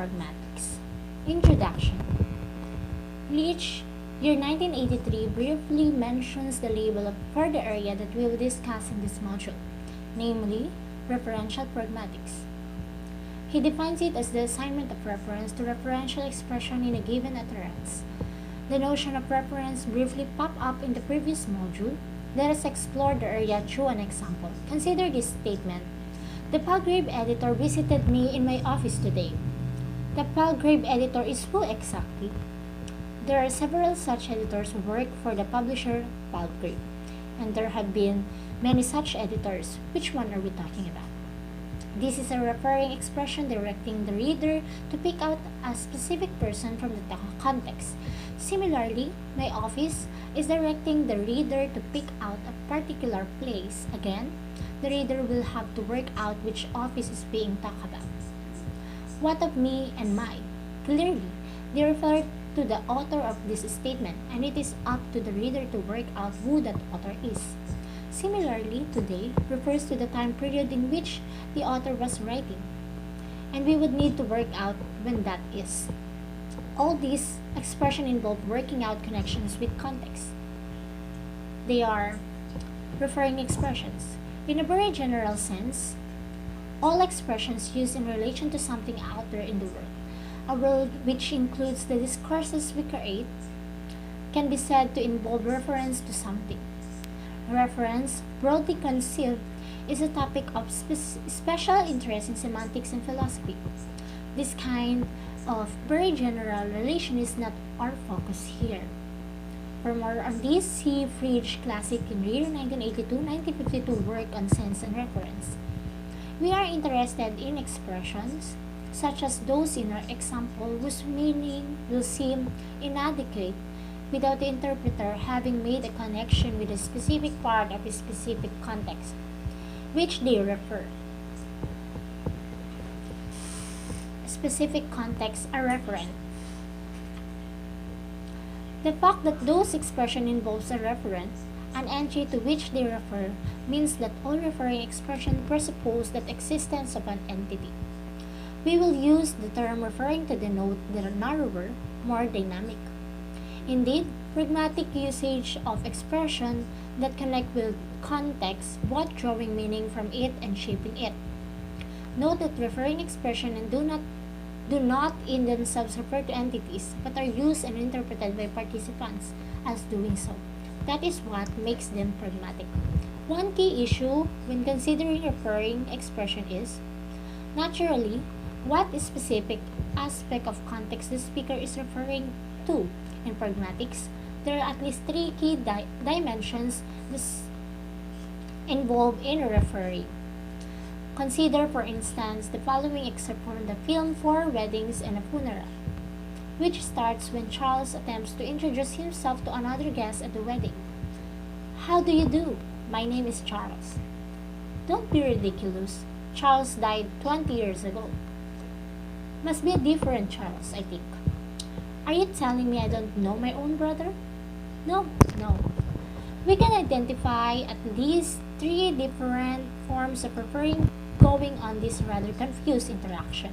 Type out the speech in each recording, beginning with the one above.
Pragmatics. Introduction. Each year 1983 briefly mentions the label for the area that we will discuss in this module, namely Referential Pragmatics. He defines it as the assignment of reference to referential expression in a given utterance. The notion of reference briefly popped up in the previous module. Let us explore the area through an example. Consider this statement. The Palgrave editor visited me in my office today. The Palgrave editor is who exactly? There are several such editors who work for the publisher Palgrave, and there have been many such editors. Which one are we talking about? This is a referring expression directing the reader to pick out a specific person from the context. Similarly, my office is directing the reader to pick out a particular place. Again, the reader will have to work out which office is being talked about. What of me and mine? Clearly, they refer to the author of this statement, and it is up to the reader to work out who that author is. Similarly, today refers to the time period in which the author was writing, and we would need to work out when that is. All these expressions involve working out connections with context. They are referring expressions. In a very general sense, all expressions used in relation to something out there in the world, a world which includes the discourses we create, can be said to involve reference to something. Reference, broadly conceived, is a topic of special interest in semantics and philosophy. This kind of very general relation is not our focus here. For more on this, see Fried's classic in year 1982-1952 work on sense and reference. We are interested in expressions, such as those in our example whose meaning will seem inadequate without the interpreter having made a connection with a specific part of a specific context, which they refer. Specific contexts are referent. The fact that those expression involves a reference, an entry to which they refer, means that all referring expressions presuppose the existence of an entity. We will use the term referring to denote the narrower, more dynamic. Indeed, pragmatic usage of expression that connect with context, both drawing meaning from it and shaping it. Note that referring expressions do not in themselves refer to entities, but are used and interpreted by participants as doing so. That is what makes them pragmatic. One key issue when considering referring expression is, naturally, what specific aspect of context the speaker is referring to. In pragmatics, there are at least three key dimensions involved in referring. Consider, for instance, the following excerpt from the film Four Weddings and a Funeral, which starts when Charles attempts to introduce himself to another guest at the wedding. How do you do? My name is Charles. Don't be ridiculous. Charles died 20 years ago. Must be a different Charles, I think. Are you telling me I don't know my own brother? No. We can identify at least three different forms of referring going on this rather confused interaction.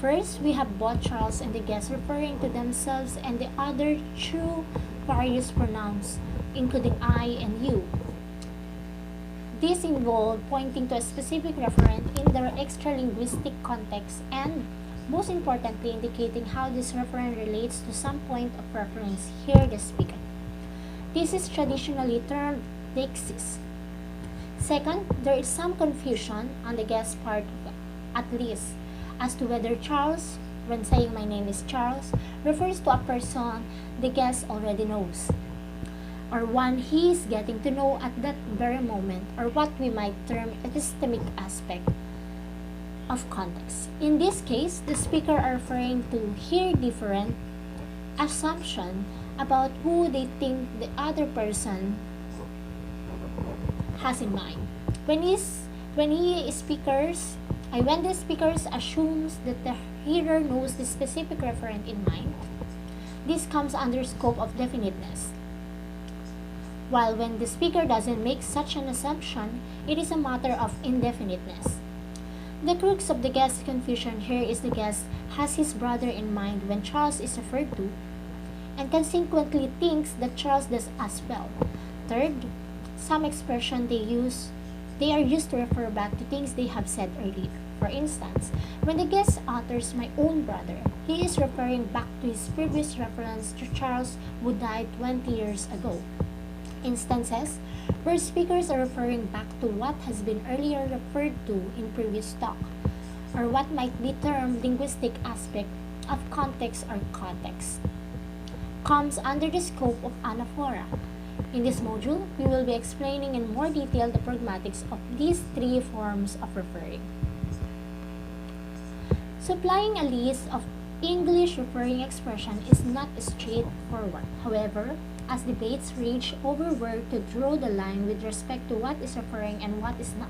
First, we have both Charles and the guest referring to themselves and the other through various pronouns, including I and you. This involves pointing to a specific referent in their extra-linguistic context and, most importantly, indicating how this referent relates to some point of reference, here the speaker. This is traditionally termed deixis. Second, there is some confusion on the guest part, at least, as to whether Charles, when saying my name is Charles, refers to a person the guest already knows, or one he is getting to know at that very moment, or what we might term epistemic aspect of context. In this case, the speaker are referring to here different assumption about who they think the other person has in mind. When the speakers assumes that the hearer knows the specific referent in mind, this comes under scope of definiteness. While when the speaker doesn't make such an assumption, it is a matter of indefiniteness. The crux of the guest's confusion here is the guest has his brother in mind when Charles is referred to, and consequently thinks that Charles does as well. Third, some expression they are used to refer back to things they have said earlier. For instance, when the guest utters "my own brother," he is referring back to his previous reference to Charles who died 20 years ago. Instances where speakers are referring back to what has been earlier referred to in previous talk, or what might be termed linguistic aspect of context or context, comes under the scope of anaphora. In this module, we will be explaining in more detail the pragmatics of these three forms of referring. Supplying a list of English referring expression is not straightforward. However, as debates rage over where to draw the line with respect to what is referring and what is not,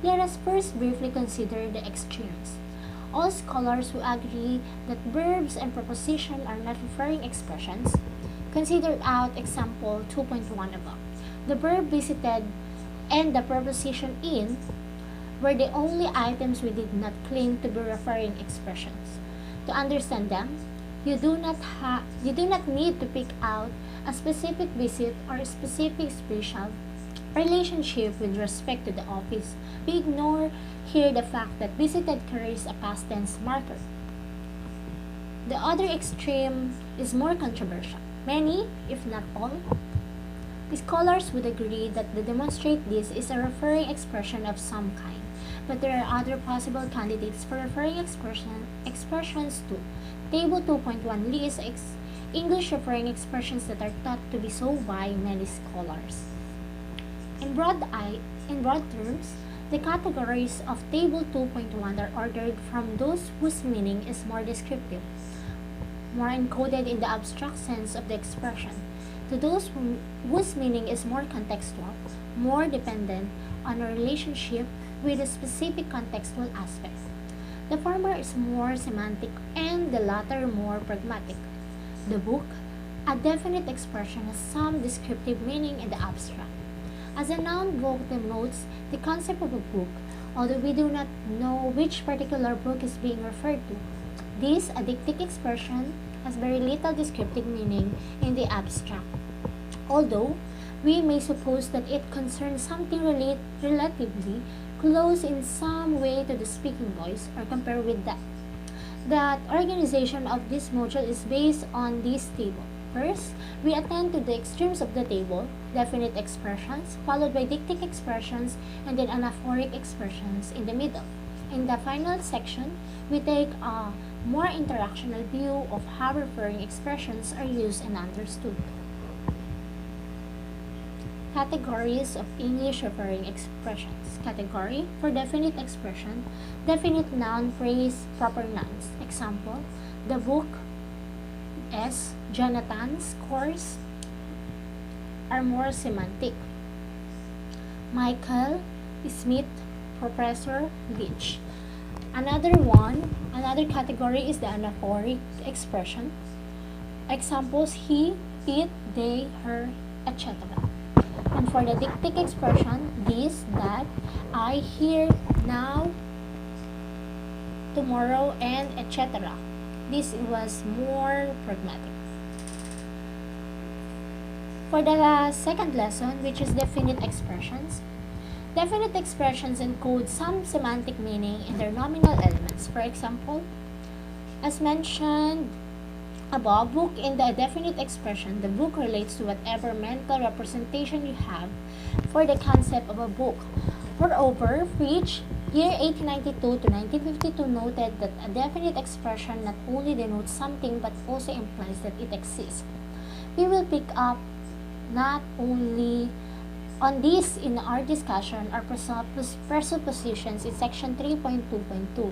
let us first briefly consider the extremes. All scholars who agree that verbs and prepositions are not referring expressions consider out example 2.1 above. The verb visited and the preposition in were the only items we did not claim to be referring expressions. To understand them, you do not need to pick out a specific visit or a specific spatial relationship with respect to the office. We ignore here the fact that visited carries a past tense marker. The other extreme is more controversial. Many, if not all, scholars would agree that to demonstrate this is a referring expression of some kind, but there are other possible candidates for referring expressions too. Table 2.1 lists English referring expressions that are thought to be so by many scholars. In broad terms, the categories of Table 2.1 are ordered from those whose meaning is more descriptive, more encoded in the abstract sense of the expression, to those whose meaning is more contextual, more dependent on a relationship with a specific contextual aspect. The former is more semantic and the latter more pragmatic. The book, a definite expression, has some descriptive meaning in the abstract. As a noun book denotes the concept of a book, although we do not know which particular book is being referred to. This adeictic expression has very little descriptive meaning in the abstract, although we may suppose that it concerns something relatively close in some way to the speaking voice, or compare with that. That organization of this module is based on this table. First, we attend to the extremes of the table, definite expressions, followed by deictic expressions, and then anaphoric expressions in the middle. In the final section, we take a more interactional view of how referring expressions are used and understood. Categories of English referring expressions. Category for definite expression, definite noun, phrase, proper nouns. Example, the book, Jonathan's course are more semantic. Michael Smith, Professor Beach. Another category is the anaphoric expression. Examples, he, it, they, her, etc. And for the deictic expression, this, that, I, here, now, tomorrow, and etc. This was more pragmatic. For the second lesson, which is definite expressions encode some semantic meaning in their nominal elements. For example, as mentioned above, book in the definite expression, the book relates to whatever mental representation you have for the concept of a book. Moreover, Fritsch, year 1892 to 1952, noted that a definite expression not only denotes something but also implies that it exists. We will pick up not only on this in our discussion or presuppositions in section 3.2.2.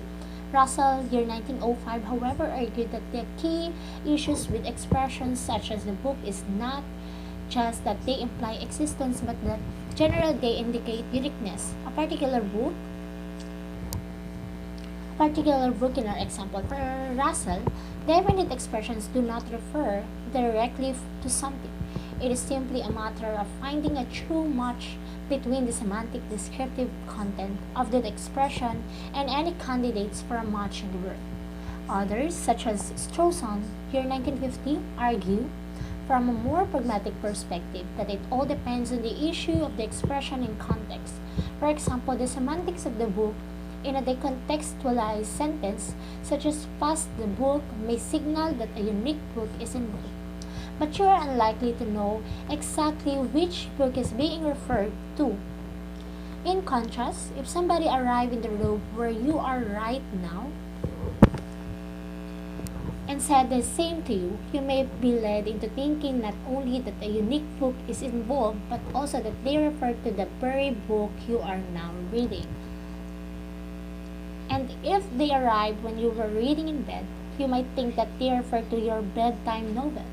Russell, year 1905, however, argued that the key issues with expressions such as the book is not just that they imply existence, but that generally they indicate uniqueness. A particular book in our example. For Russell, definite expressions do not refer directly to something. It is simply a matter of finding a true match between the semantic descriptive content of the expression and any candidates for a match in the word. Others, such as Strawson, year 1950, argue from a more pragmatic perspective that it all depends on the issue of the expression in context. For example, the semantics of the book in a decontextualized sentence, such as past the book, may signal that a unique book is involved. But you are unlikely to know exactly which book is being referred to. In contrast, if somebody arrived in the room where you are right now and said the same to you, you may be led into thinking not only that a unique book is involved, but also that they refer to the very book you are now reading. And if they arrived when you were reading in bed, you might think that they refer to your bedtime novel.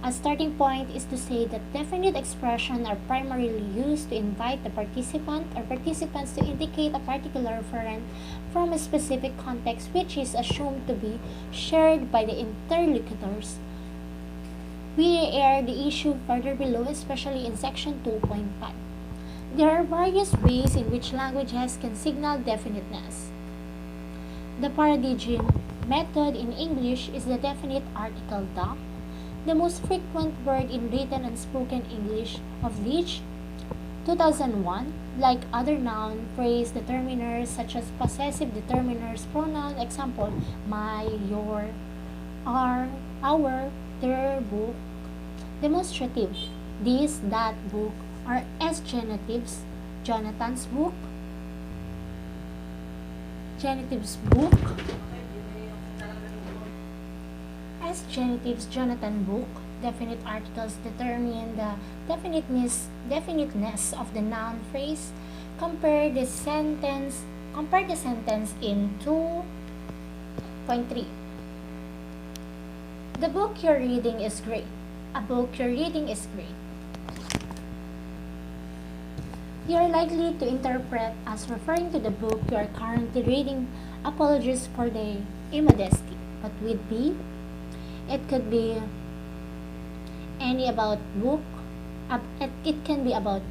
A starting point is to say that definite expressions are primarily used to invite the participant or participants to indicate a particular referent from a specific context which is assumed to be shared by the interlocutors. We air the issue further below, especially in section 2.5. There are various ways in which languages can signal definiteness. The paradigm method in English is the definite article the most frequent word in written and spoken English, of which 2001, like other noun phrase determiners such as possessive determiners, pronoun, example, my, your, our, their book, demonstrative, this, that book, are S genitives, Jonathan's book, genitives book, as genitives Jonathan book, definite articles determine the definiteness of the noun phrase. Compare the sentence in 2.3. The book you're reading is great. A book you're reading is great. You are likely to interpret as referring to the book you are currently reading. Apologies for the immodesty, but with B, it could be any about book. It can be about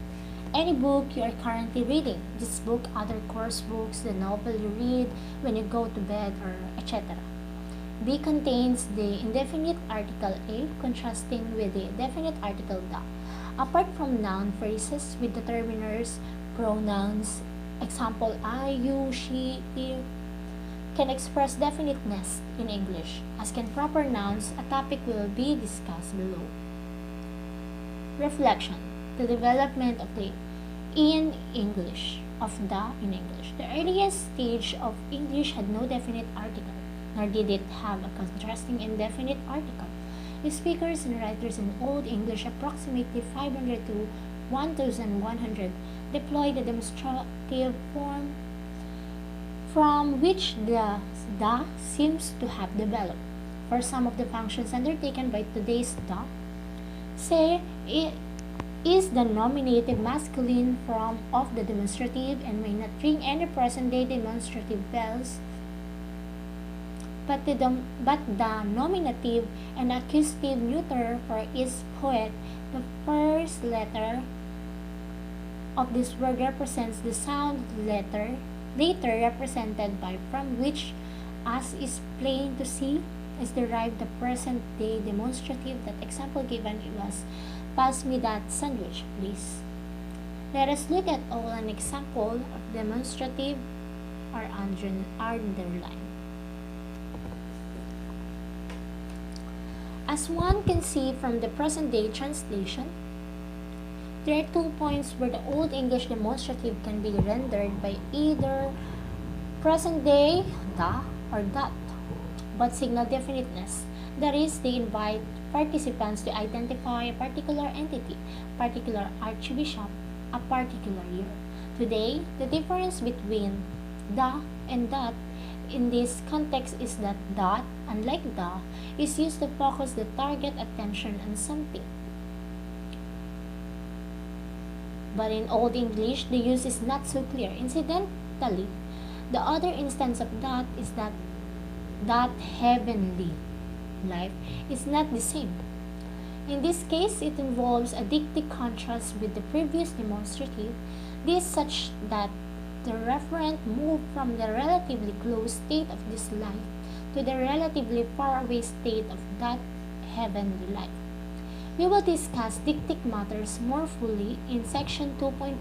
any book you are currently reading. This book, other course books, the novel you read when you go to bed, or etc. B contains the indefinite article a, contrasting with the definite article da. Apart from noun phrases with determiners, pronouns, example I, you, she, it, can express definiteness in English, as can proper nouns, a topic will be discussed below. Reflection. The development of the in English, of the in English. The earliest stage of English had no definite article, nor did it have a contrasting indefinite article. The speakers and writers in Old English, approximately 500 to 1100, deployed a demonstrative form from which the seems to have developed. For some of the functions undertaken by today's the, say, it is the nominative masculine form of the demonstrative and may not ring any present-day demonstrative bells, but the nominative and accusative neuter for is poet. The first letter of this word represents the sound letter, later represented by from which, as is plain to see, is derived the present-day demonstrative. That example given was, pass me that sandwich, please. Let us look at all an example of demonstrative or underline. As one can see from the present-day translation, there are 2 points where the Old English demonstrative can be rendered by either present-day the or that, but signal definiteness. That is, they invite participants to identify a particular entity, particular archbishop, a particular year. Today, the difference between the and that in this context is that that, unlike the, is used to focus the target attention on something. But in Old English, the use is not so clear. Incidentally, the other instance of that is that heavenly life is not the same. In this case, it involves a dictic contrast with the previous demonstrative, this such that the referent moved from the relatively close state of this life to the relatively faraway state of that heavenly life. We will discuss dictic matters more fully in section 2.3,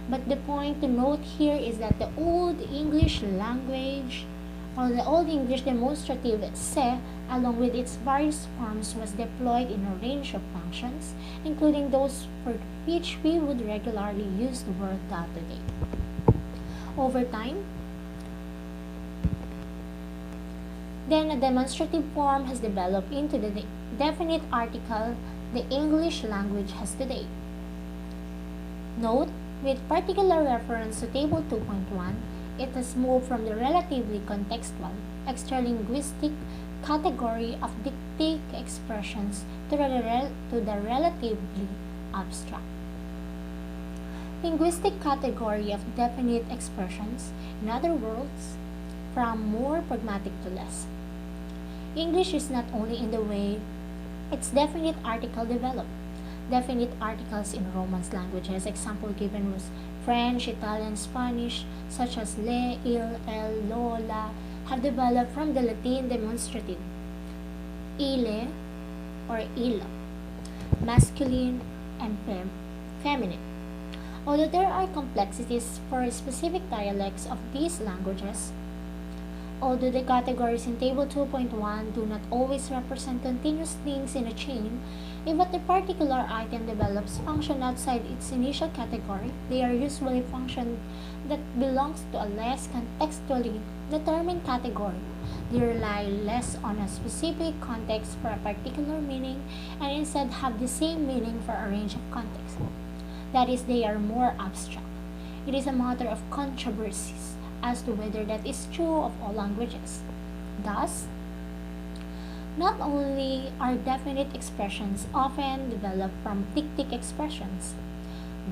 but the point to note here is that the Old English language or the Old English demonstrative se, along with its various forms, was deployed in a range of functions, including those for which we would regularly use the word da today. Over time, then a demonstrative form has developed into the definite article the English language has today. Note, with particular reference to Table 2.1, it has moved from the relatively contextual, extralinguistic category of dictic expressions to the relatively abstract linguistic category of definite expressions, in other words, from more pragmatic to less. English is not only in the way its definite article developed. Definite articles in Romance languages, example given was French, Italian, Spanish, such as le, il, el, lo, la, have developed from the Latin demonstrative ile or illa, masculine and feminine. Although there are complexities for specific dialects of these languages, although the categories in Table 2.1 do not always represent continuous links in a chain, if a particular item develops function outside its initial category, they are usually function that belongs to a less contextually determined category. They rely less on a specific context for a particular meaning and instead have the same meaning for a range of contexts. That is, they are more abstract. It is a matter of controversies as to whether that is true of all languages. Thus, not only are definite expressions often developed from dictic expressions,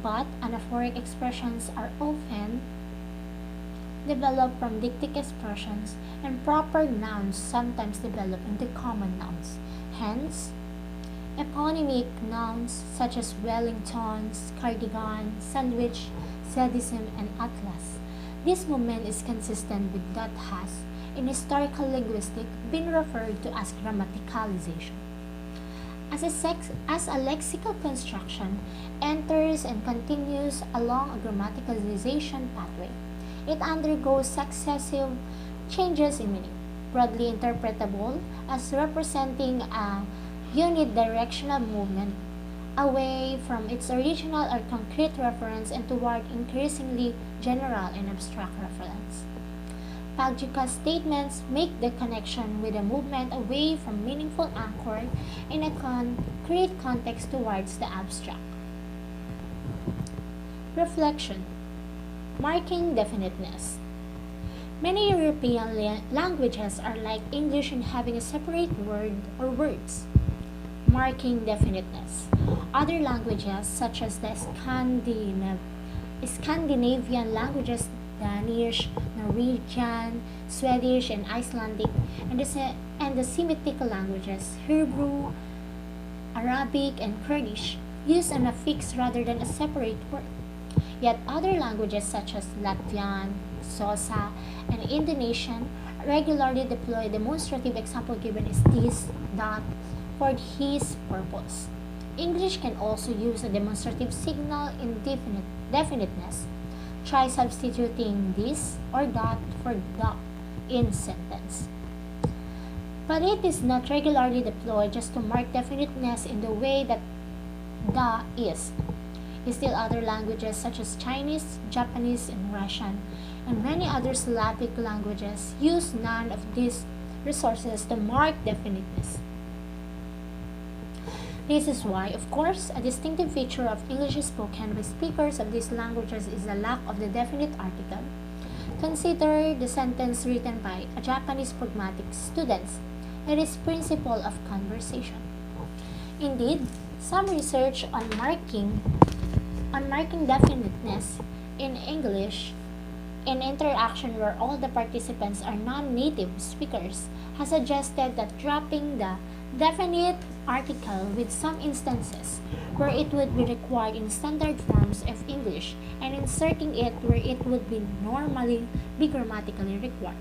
but anaphoric expressions are often developed from dictic expressions, and proper nouns sometimes develop into common nouns. Hence, eponymic nouns such as Wellingtons, cardigan, sandwich, sadism, and atlas. This movement is consistent with that has, in historical linguistics, been referred to as grammaticalization. As a lexical construction enters and continues along a grammaticalization pathway, it undergoes successive changes in meaning, broadly interpretable as representing a unidirectional movement away from its original or concrete reference and toward increasingly general and abstract reference. Paggiuca's statements make the connection with a movement away from meaningful anchor in a concrete context towards the abstract. Reflection. Marking definiteness. Many European languages are like English in having a separate word or words, marking definiteness. Other languages, such as the Scandinavian languages, Danish, Norwegian, Swedish, and Icelandic, and the Semitic languages, Hebrew, Arabic, and Kurdish, use an affix rather than a separate word. Yet other languages such as Latvian, Xhosa, and Indonesian regularly deploy demonstrative example given is this, that, for his purpose. English can also use a demonstrative signal in definiteness. Try substituting this or that for the in sentence. But it is not regularly deployed just to mark definiteness in the way that the is. Still other languages such as Chinese, Japanese, and Russian, and many other Slavic languages use none of these resources to mark definiteness. This is why, of course, a distinctive feature of English spoken by speakers of these languages is the lack of the definite article. Consider the sentence written by a Japanese Pragmatics student. It is principle of conversation. Indeed, some research on marking definiteness in English in interaction where all the participants are non-native speakers has suggested that dropping the Definite article with some instances where it would be required in standard forms of English and inserting it where it would be normally be grammatically required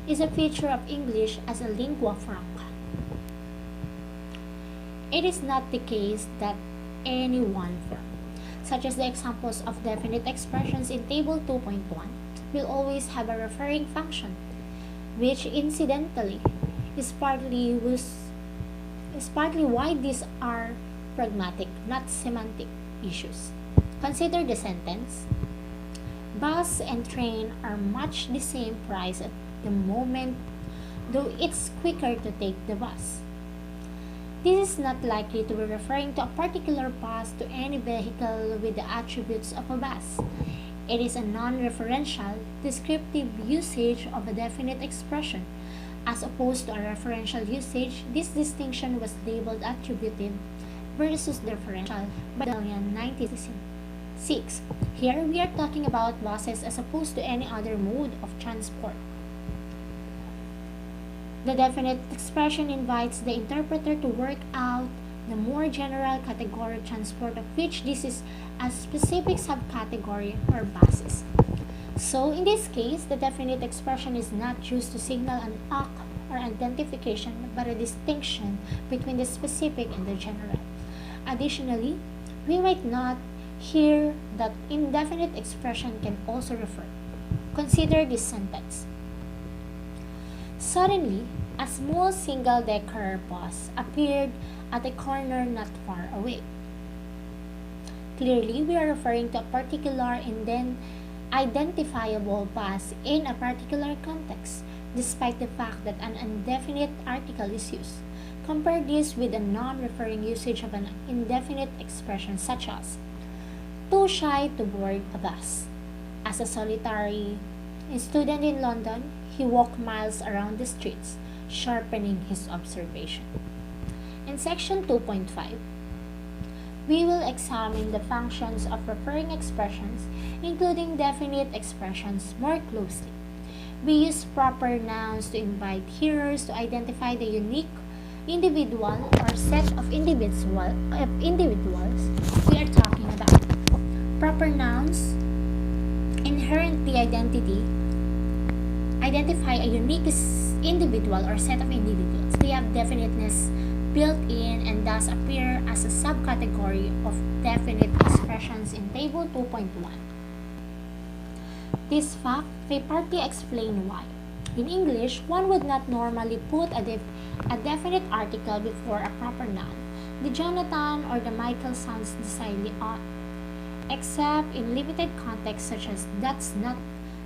is a feature of English as a lingua franca. It is not the case that any one form, such as the examples of definite expressions in Table 2.1, will always have a referring function, which incidentally is partly why these are pragmatic, not semantic issues. Consider the sentence: bus and train are much the same price at the moment, though it's quicker to take the bus. This is not likely to be referring to a particular bus to any vehicle with the attributes of a bus. It is a non-referential, descriptive usage of a definite expression. As opposed to a referential usage, this distinction was labeled attributive versus differential by 1996. Here, we are talking about buses as opposed to any other mode of transport. The definite expression invites the interpreter to work out the more general category of transport, of which this is a specific subcategory or buses. So, in this case, the definite expression is not used to signal an act or identification, but a distinction between the specific and the general. Additionally, we might note here that indefinite expression can also refer. Consider this sentence: suddenly, a small single-decker bus appeared at a corner not far away. Clearly, we are referring to a particular and then identifiable bus in a particular context, despite the fact that an indefinite article is used. Compare this with a non-referring usage of an indefinite expression such as too shy to board a bus. As a solitary student in London, he walked miles around the streets, sharpening his observation. In section 2.5, we will examine the functions of referring expressions, including definite expressions, more closely. We use proper nouns to invite hearers to identify the unique individual or set of individuals we are talking about. Proper nouns inherently identify a unique individual or set of individuals. They have definiteness built in and thus appear as a subcategory of definite expressions in Table 2.1. This fact may partly explain why. In English, one would not normally put a definite article before a proper noun. The Jonathan or the Michael sounds decidedly odd, except in limited contexts such as "that's not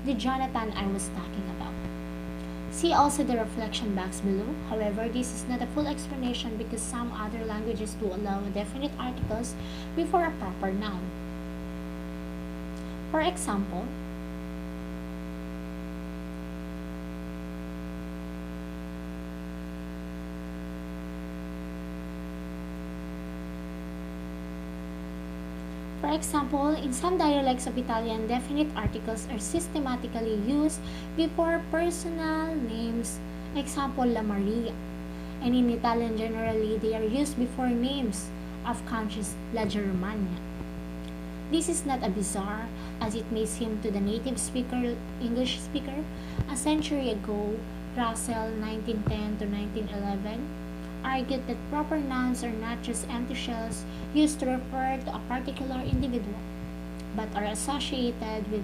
the Jonathan I was talking about." See also the reflection box below. However, this is not a full explanation because some other languages do allow definite articles before a proper noun. For example, in some dialects of Italian, definite articles are systematically used before personal names, example, La Maria. And in Italian, generally, they are used before names of countries, La Germania. This is not a bizarre, as it may seem to the native English speaker. A century ago, Russell, 1910 to 1911, argued that proper nouns are not just empty shells used to refer to a particular individual, but are associated with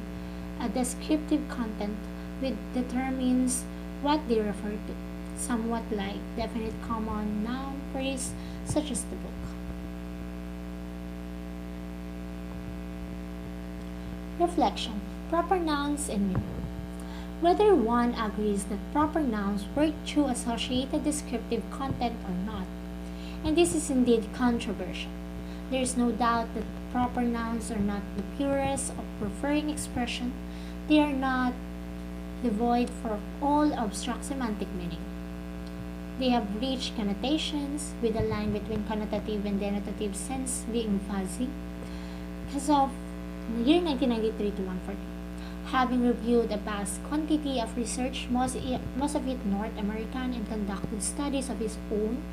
a descriptive content which determines what they refer to, somewhat like definite common noun phrase such as the book. Reflection: proper nouns and meaning. Whether one agrees that proper nouns work through associated descriptive content or not, and this is indeed controversial. There is no doubt that proper nouns are not the purest of referring expression. They are not devoid of all abstract semantic meaning. They have rich connotations, with a line between connotative and denotative sense being fuzzy, as of the year 1993 to 140. Having reviewed a vast quantity of research, most of it North American, and conducted studies of his own,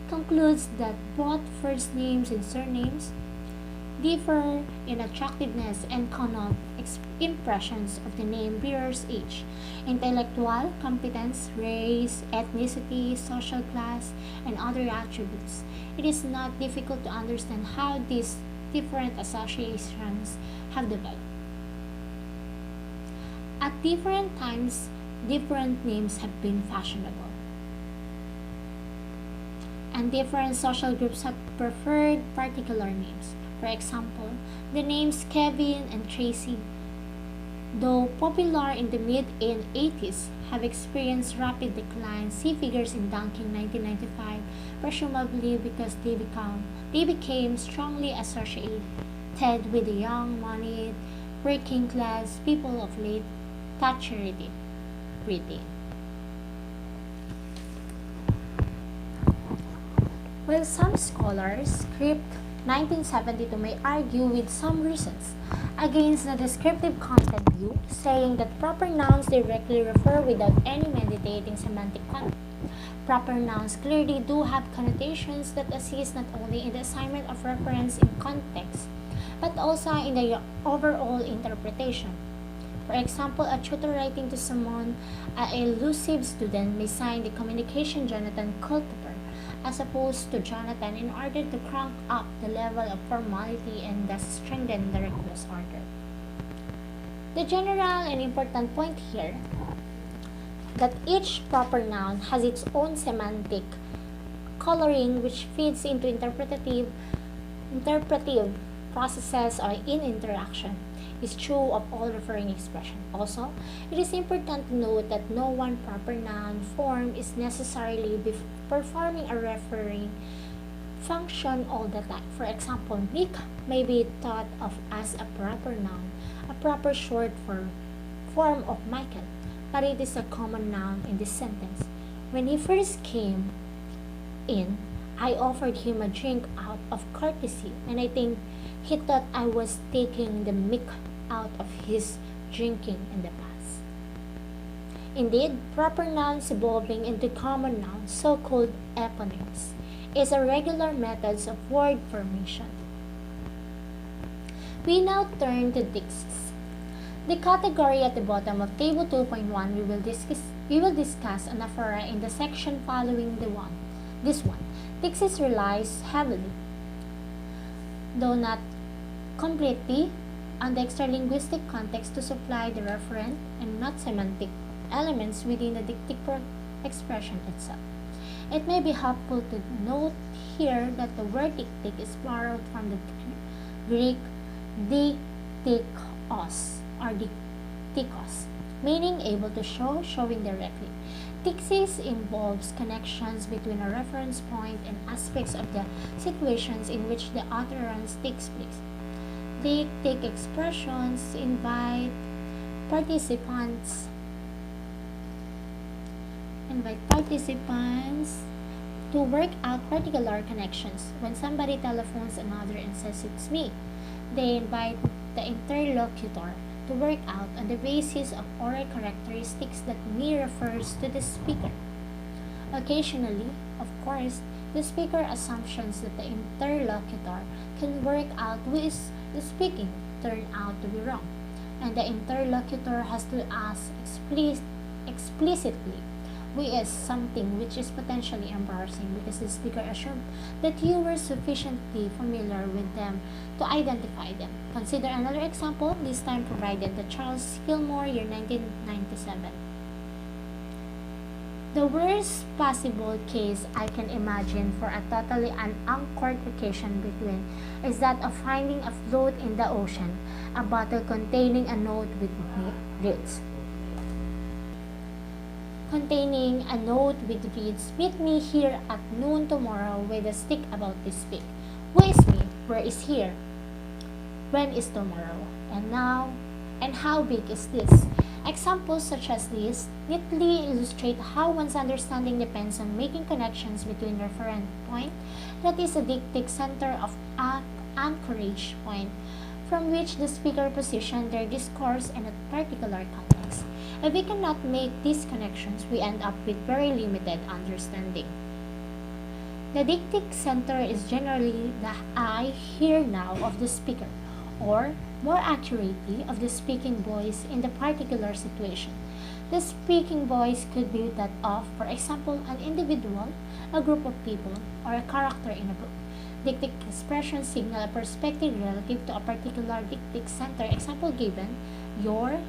concludes that both first names and surnames differ in attractiveness and connote impressions of the name bearer's age, intellectual competence, race, ethnicity, social class, and other attributes. It is not difficult to understand how these different associations have developed. At different times, different names have been fashionable, and different social groups have preferred particular names. For example, the names Kevin and Tracy, though popular in the mid-80s, have experienced rapid decline. See figures in Dunking 1995, presumably because they became strongly associated with the young, moneyed, working class people of late Thatcherite Britain. While some scholars script 1972 may argue with some reasons against the descriptive content view, saying that proper nouns directly refer without any meditating semantic content. Proper nouns clearly do have connotations that assist not only in the assignment of reference in context, but also in the overall interpretation. For example, a tutor writing to someone, an elusive student may sign the communication Jonathan Cultiver as opposed to Jonathan in order to crank up the level of formality and thus strengthen the request order. The general and important point here that each proper noun has its own semantic coloring which feeds into interpretive processes or in interaction is true of all referring expression. Also, it is important to note that no one proper noun form is necessarily performing a referring function all the time. For example, Nick may be thought of as a proper noun, a proper short form of Michael, but it is a common noun in this sentence. When he first came in, I offered him a drink out of courtesy, and I think he thought I was taking the mick out of his drinking in the past. Indeed, proper nouns evolving into common nouns, so-called eponyms, is a regular method of word formation. We now turn to dixes. The category at the bottom of Table 2.1 we will discuss anaphora in the section following this one. Dixes relies heavily, though not completely, on the extralinguistic context to supply the referent and not semantic elements within the dictic expression itself. It may be helpful to note here that the word dictic is borrowed from the Greek diktikos or diktikos, meaning able to show, showing directly. Dixis involves connections between a reference point and aspects of the situations in which the utterance takes place. Dictic expressions invite participants to work out particular connections. When somebody telephones another and says it's me, they invite the interlocutor to work out on the basis of oral characteristics that me refers to the speaker. Occasionally, of course, the speaker assumptions that the interlocutor can work out who is speaking turn out to be wrong, and the interlocutor has to ask explicitly who is something which is potentially embarrassing because the speaker assumed that you were sufficiently familiar with them to identify them. Consider another example, this time provided by Charles Fillmore, year 1997. The worst possible case I can imagine for a totally unanchored vacation between is that of finding a float in the ocean, a bottle containing a note with reads. Meet me here at noon tomorrow with a stick about this big. Who is me? Where is here? When is tomorrow? And now? And how big is this? Examples such as these neatly illustrate how one's understanding depends on making connections between referent point, that is a dictic center of anchorage point, from which the speaker positions their discourse in a particular context. If we cannot make these connections, we end up with very limited understanding. The dictic center is generally the I, here, now of the speaker, or more accurately, of the speaking voice in the particular situation. The speaking voice could be that of, for example, an individual, a group of people, or a character in a book. Dictic expressions signal a perspective relative to a particular dictic center. Example given: your,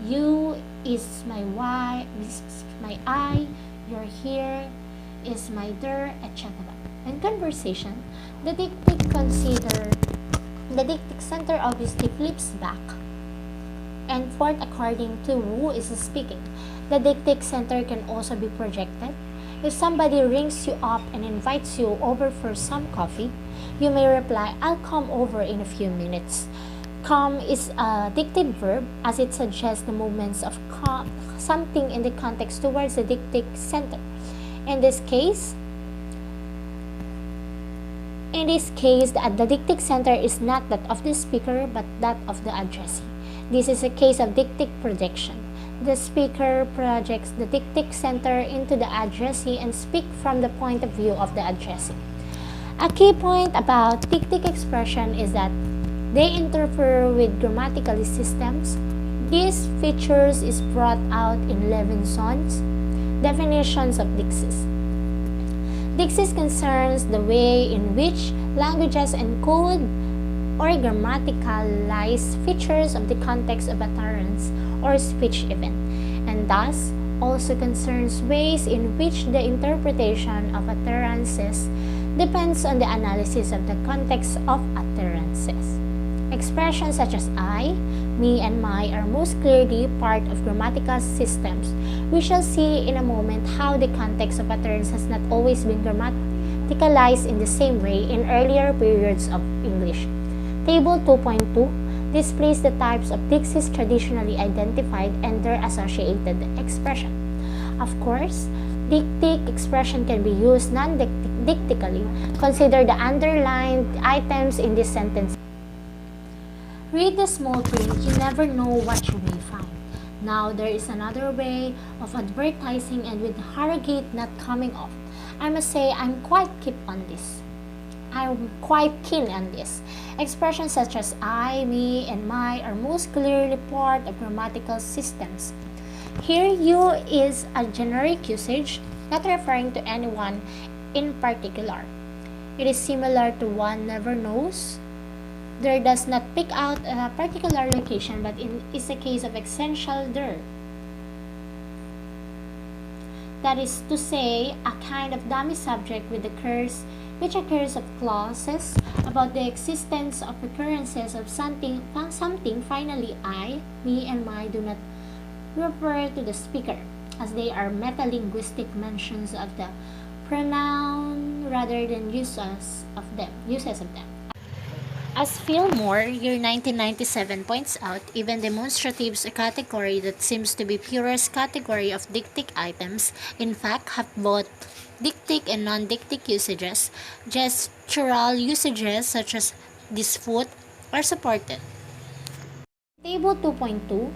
you is my why, is my I, your here is my there, etc. In conversation, the dictic center obviously flips back and forth according to who is speaking. The dictic center can also be projected. If somebody rings you up and invites you over for some coffee, you may reply, "I'll come over in a few minutes." Come is a dictive verb as it suggests the movements of something in the context towards the dictic center. In this case, the dictic center is not that of the speaker but that of the addressee. This is a case of dictic projection. The speaker projects the dictic center into the addressee and speaks from the point of view of the addressee. A key point about dictic expression is that they interfere with grammatical systems. These features is brought out in Levinson's definitions of deixis. Deixis concerns the way in which languages encode or grammaticalize features of the context of utterance or speech event, and thus also concerns ways in which the interpretation of utterances depends on the analysis of the context of utterances. Expressions such as I, me, and my are most clearly part of grammatical systems. We shall see in a moment how the context of utterance has not always been grammaticalized in the same way in earlier periods of English. Table 2.2 displays the types of deixis traditionally identified and their associated expression. Of course, dictic expression can be used non-dictically. Consider the underlined items in this sentence. Read the small print, you never know what you may find. Now there is another way of advertising, and with Harrogate not coming off, I must say I'm quite keen on this. Expressions such as I, me, and my are most clearly part of grammatical systems. Here, you is a generic usage, not referring to anyone in particular. It is similar to one never knows. There does not pick out a particular location, but it is a case of essential there. That is to say, a kind of dummy subject which occurs of clauses about the existence of occurrences of something. Finally, I, me, and my do not refer to the speaker, as they are metalinguistic mentions of the pronoun rather than uses of them. As Fillmore, year 1997, points out, even demonstratives, a category that seems to be purest category of dictic items, in fact have both dictic and non-dictic usages. Gestural usages such as this foot are supported. Table 2.2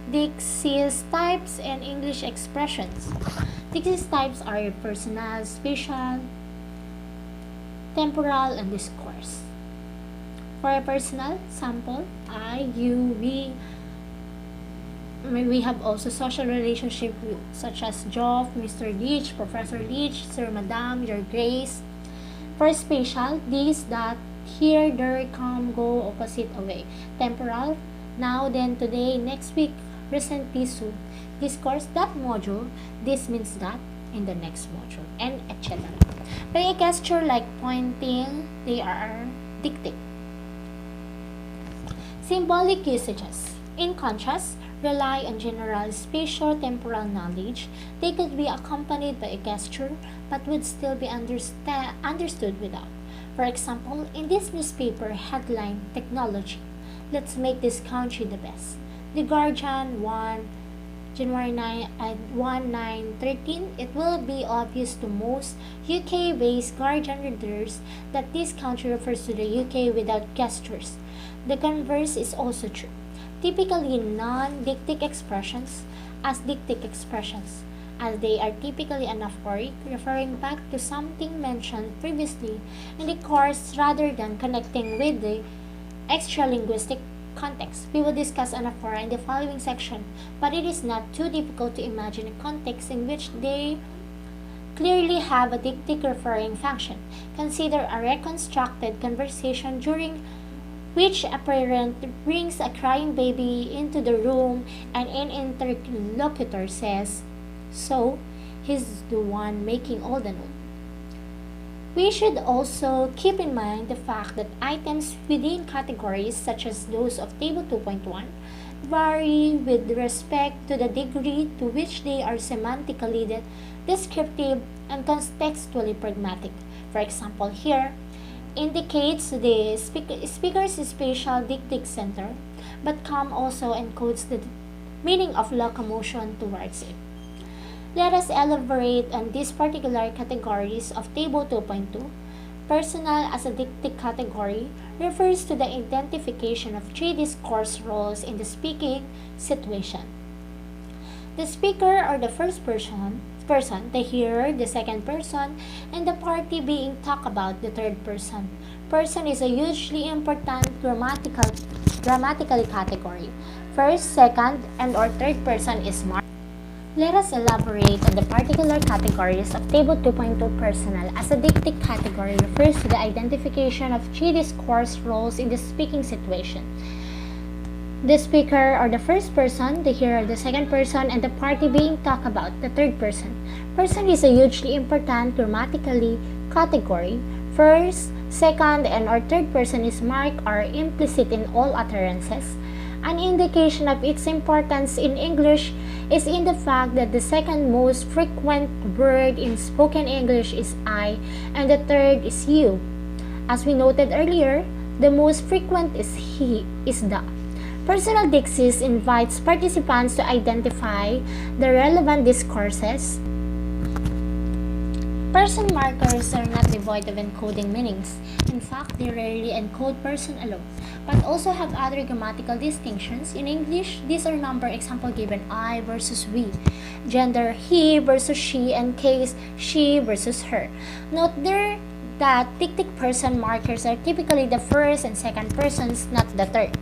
Deixis types and English expressions. Deixis types are personal, spatial, temporal, and discourse. For a personal sample, I, you, we have also social relationship such as Joff, Mr. Leach, Professor Leach, Sir, Madam, Your Grace. For spatial, this, that, here, there, come, go, opposite, away. Temporal, now, then, today, next week, recently, soon. Discourse, that module, this means that, in the next module, and etc. By a gesture like pointing, they are dictic. Symbolic usages, in contrast, rely on general spatio-temporal knowledge. They could be accompanied by a gesture, but would still be understood without. For example, in this newspaper headline, Technology, let's make this country the best. The Guardian, 1 January 1913, it will be obvious to most UK-based Guardian readers that this country refers to the UK without gestures. The converse is also true. Typically non-dictic expressions as dictic expressions, as they are typically anaphoric, referring back to something mentioned previously in the course rather than connecting with the extralinguistic context. We will discuss anaphora in the following section, but it is not too difficult to imagine a context in which they clearly have a dictic referring function. Consider a reconstructed conversation during which a parent brings a crying baby into the room and an interlocutor says, "So, he's the one making all the noise." We should also keep in mind the fact that items within categories such as those of Table 2.1 vary with respect to the degree to which they are semantically descriptive and contextually pragmatic. For example, here indicates the speaker's spatial dictic center, but com also encodes the meaning of locomotion towards it. Let us elaborate on these particular categories of Table 2.2. Personal as a dictic category refers to the identification of three discourse roles in the speaking situation. The speaker or the first person, the hearer, the second person, and the party being talked about, the third person. Person is a hugely important grammatically category. First, second, and or third person is marked. Let us elaborate on the particular categories of Table 2.2. Personal as a dictic category refers to the identification of three discourse roles in the speaking situation. The speaker or the first person, the hearer, the second person, and the party being talked about, the third person. Person is a hugely important grammatically category. First, second, and or third person is marked or implicit in all utterances. An indication of its importance in English is in the fact that the second most frequent word in spoken English is I, and the third is you. As we noted earlier, the most frequent is he, is the. Personal dixis invites participants to identify the relevant discourses. Person markers are not devoid of encoding meanings. In fact, they rarely encode person alone, but also have other grammatical distinctions. In English, these are number example given I versus we, gender he versus she, and case she versus her. Note there that dictic person markers are typically the first and second persons, not the third.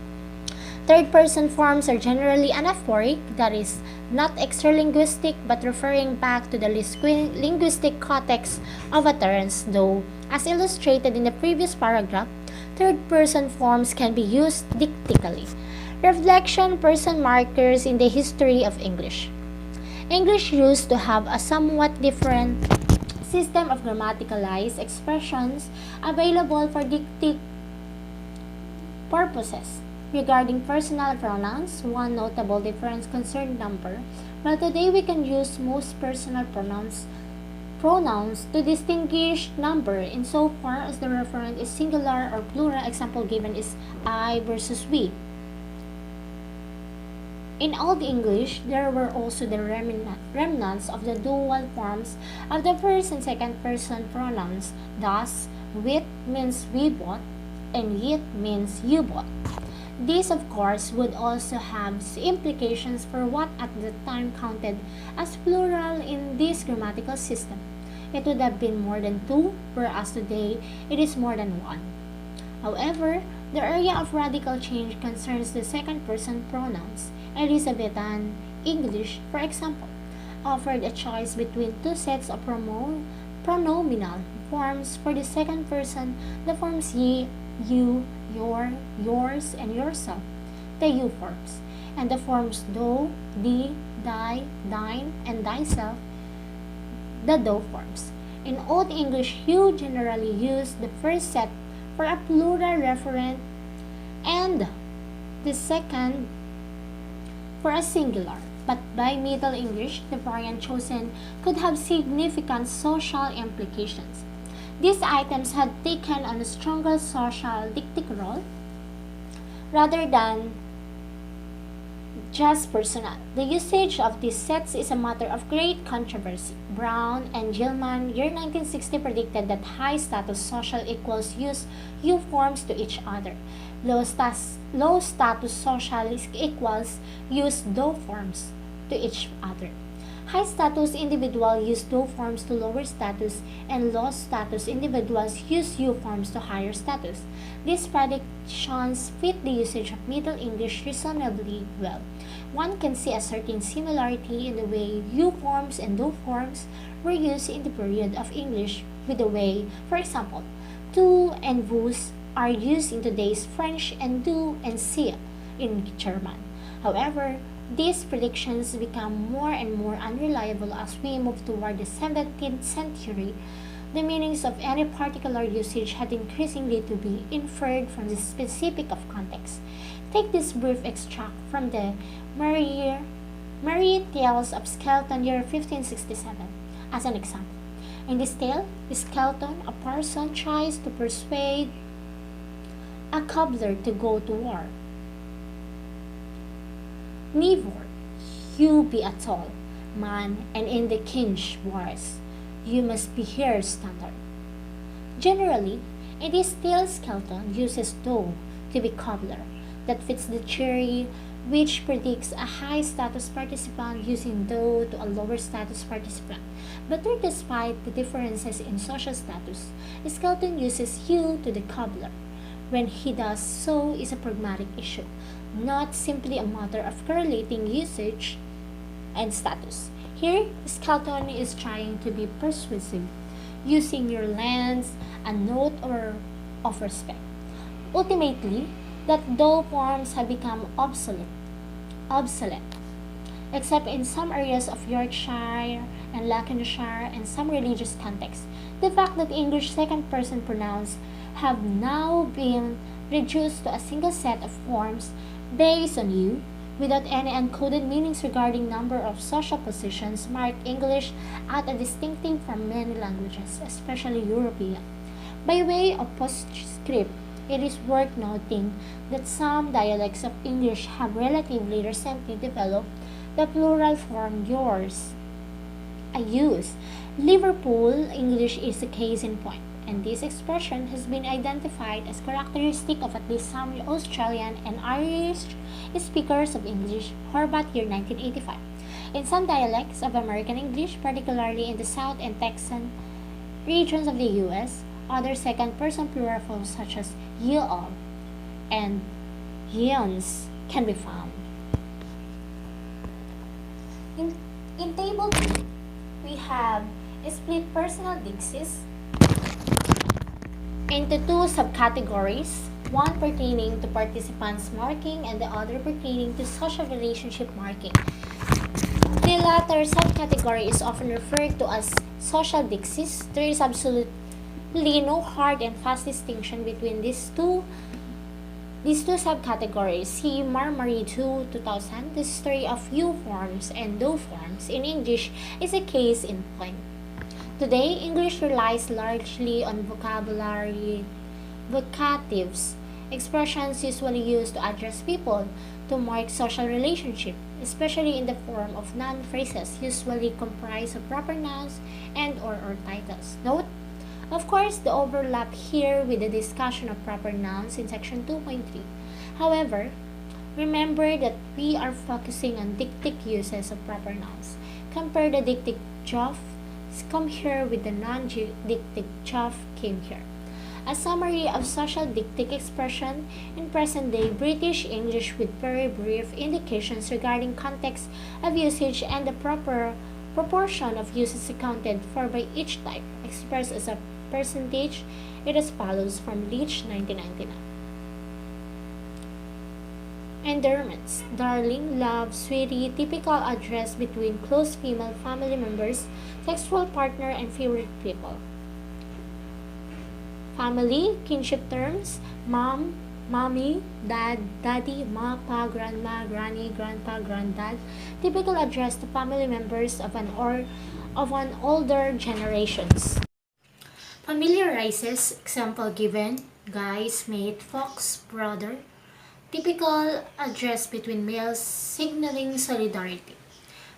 Third person forms are generally anaphoric, that is, not extralinguistic but referring back to the linguistic context of utterance, though, as illustrated in the previous paragraph, third person forms can be used dictically. Reflection person markers in the history of English. English used to have a somewhat different system of grammaticalized expressions available for dictic purposes. Regarding personal pronouns, one notable difference concerned number, but today we can use most personal pronouns to distinguish number insofar as the referent is singular or plural. Example given is I versus we. In Old English, there were also the remnants of the dual forms of the first and second person pronouns. Thus, wit means we both, and yet means you both. This, of course, would also have implications for what at the time counted as plural in this grammatical system. It would have been more than two, whereas today it is more than one. However, the area of radical change concerns the second person pronouns. Elizabethan English, for example, offered a choice between two sets of pronominal forms for the second person, the forms ye, you, your, yours, and yourself, the you forms, and the forms thou, thee, thy, thine, and thyself, the thou forms. In Old English, you generally use the first set for a plural referent and the second for a singular. But by Middle English, the variant chosen could have significant social implications. These items had taken on a stronger social dictic role rather than just personal. The usage of these sets is a matter of great controversy. Brown and Gilman, year 1960, predicted that high status social equals use you forms to each other. Low status social equals use do forms to each other. High status individual use do forms to lower status, and low status individuals use you forms to higher status. These predictions fit the usage of Middle English reasonably well. One can see a certain similarity in the way you forms and do forms were used in the period of English with the way, for example, tu and vous are used in today's French and du and sie in German. However, these predictions become more and more unreliable as we move toward the 17th century. The meanings of any particular usage had increasingly to be inferred from the specific of context. Take this brief extract from the Merry Tales of Skelton, year 1567, as an example. In this tale, Skelton, a parson, tries to persuade a cobbler to go to war. Never you be a tall man, and in the king's wars, you must be here standard. Generally, in this tale, Skelton uses do to be cobbler. That fits the theory which predicts a high status participant using do to a lower status participant. But despite the differences in social status, Skelton uses you to the cobbler. When he does so is a pragmatic issue, not simply a matter of correlating usage and status. Here, Skelton is trying to be persuasive, using your lens, a note of respect. Ultimately, that do forms have become obsolete, except in some areas of Yorkshire and Lancashire and some religious contexts. The fact that English second-person pronouns have now been reduced to a single set of forms based on you, without any encoded meanings regarding number of social positions, mark English out as distinctive from many languages, especially European. By way of postscript, it is worth noting that some dialects of English have relatively recently developed the plural form yours. I use. Liverpool English is a case in point, and this expression has been identified as characteristic of at least some Australian and Irish speakers of English, Horvath, year 1985. In some dialects of American English, particularly in the South and Texan regions of the U.S., other second-person plural forms such as ye all and yeons can be found. In Table 2, we have split personal dixes into two subcategories, one pertaining to participants marking and the other pertaining to social relationship marking. The latter subcategory is often referred to as social dixes. There is absolutely no hard and fast distinction between these two subcategories. See Marmari 2, 2000. The history of you forms and do forms in English is a case in point. Today, English relies largely on vocatives, expressions usually used to address people, to mark social relationship, especially in the form of noun phrases usually comprised of proper nouns and or titles. Note, of course, the overlap here with the discussion of proper nouns in section 2.3. However, remember that we are focusing on dictic uses of proper nouns. Compare the dictic jof come here with the non-dictic jof came here. A summary of social dictic expression in present-day British English with very brief indications regarding context of usage and the proper proportion of uses accounted for by each type, expressed as a percentage. It as follows from Leach, 1999. Endearments: darling, love, sweetie, typical address between close female family members, sexual partner, and favorite people. Family, kinship terms: mom, mommy, dad, daddy, ma, pa, grandma, granny, grandpa, granddad, typical address to family members of an older generations. Familiarizes, example given, guys, mate, fox, brother, Typical address between males signaling solidarity.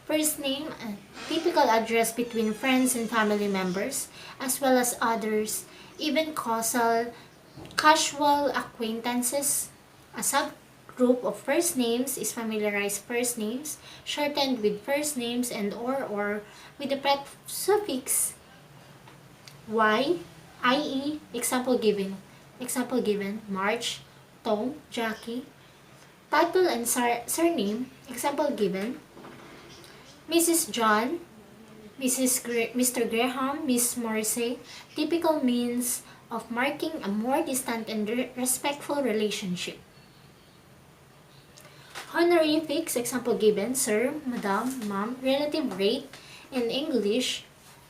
First name, a typical address between friends and family members, as well as others, even causal, casual acquaintances. A subgroup of first names is familiarized first names, shortened with first names and or with the pet suffix y, i.e., example given, March, Tom, Jackie. Title and surname, example given, Mrs. John, Mr. Graham, Miss Morrissey. Typical means of marking a more distant and respectful relationship. Honorifics, example given, sir, madam, ma'am. Relative rate, in English,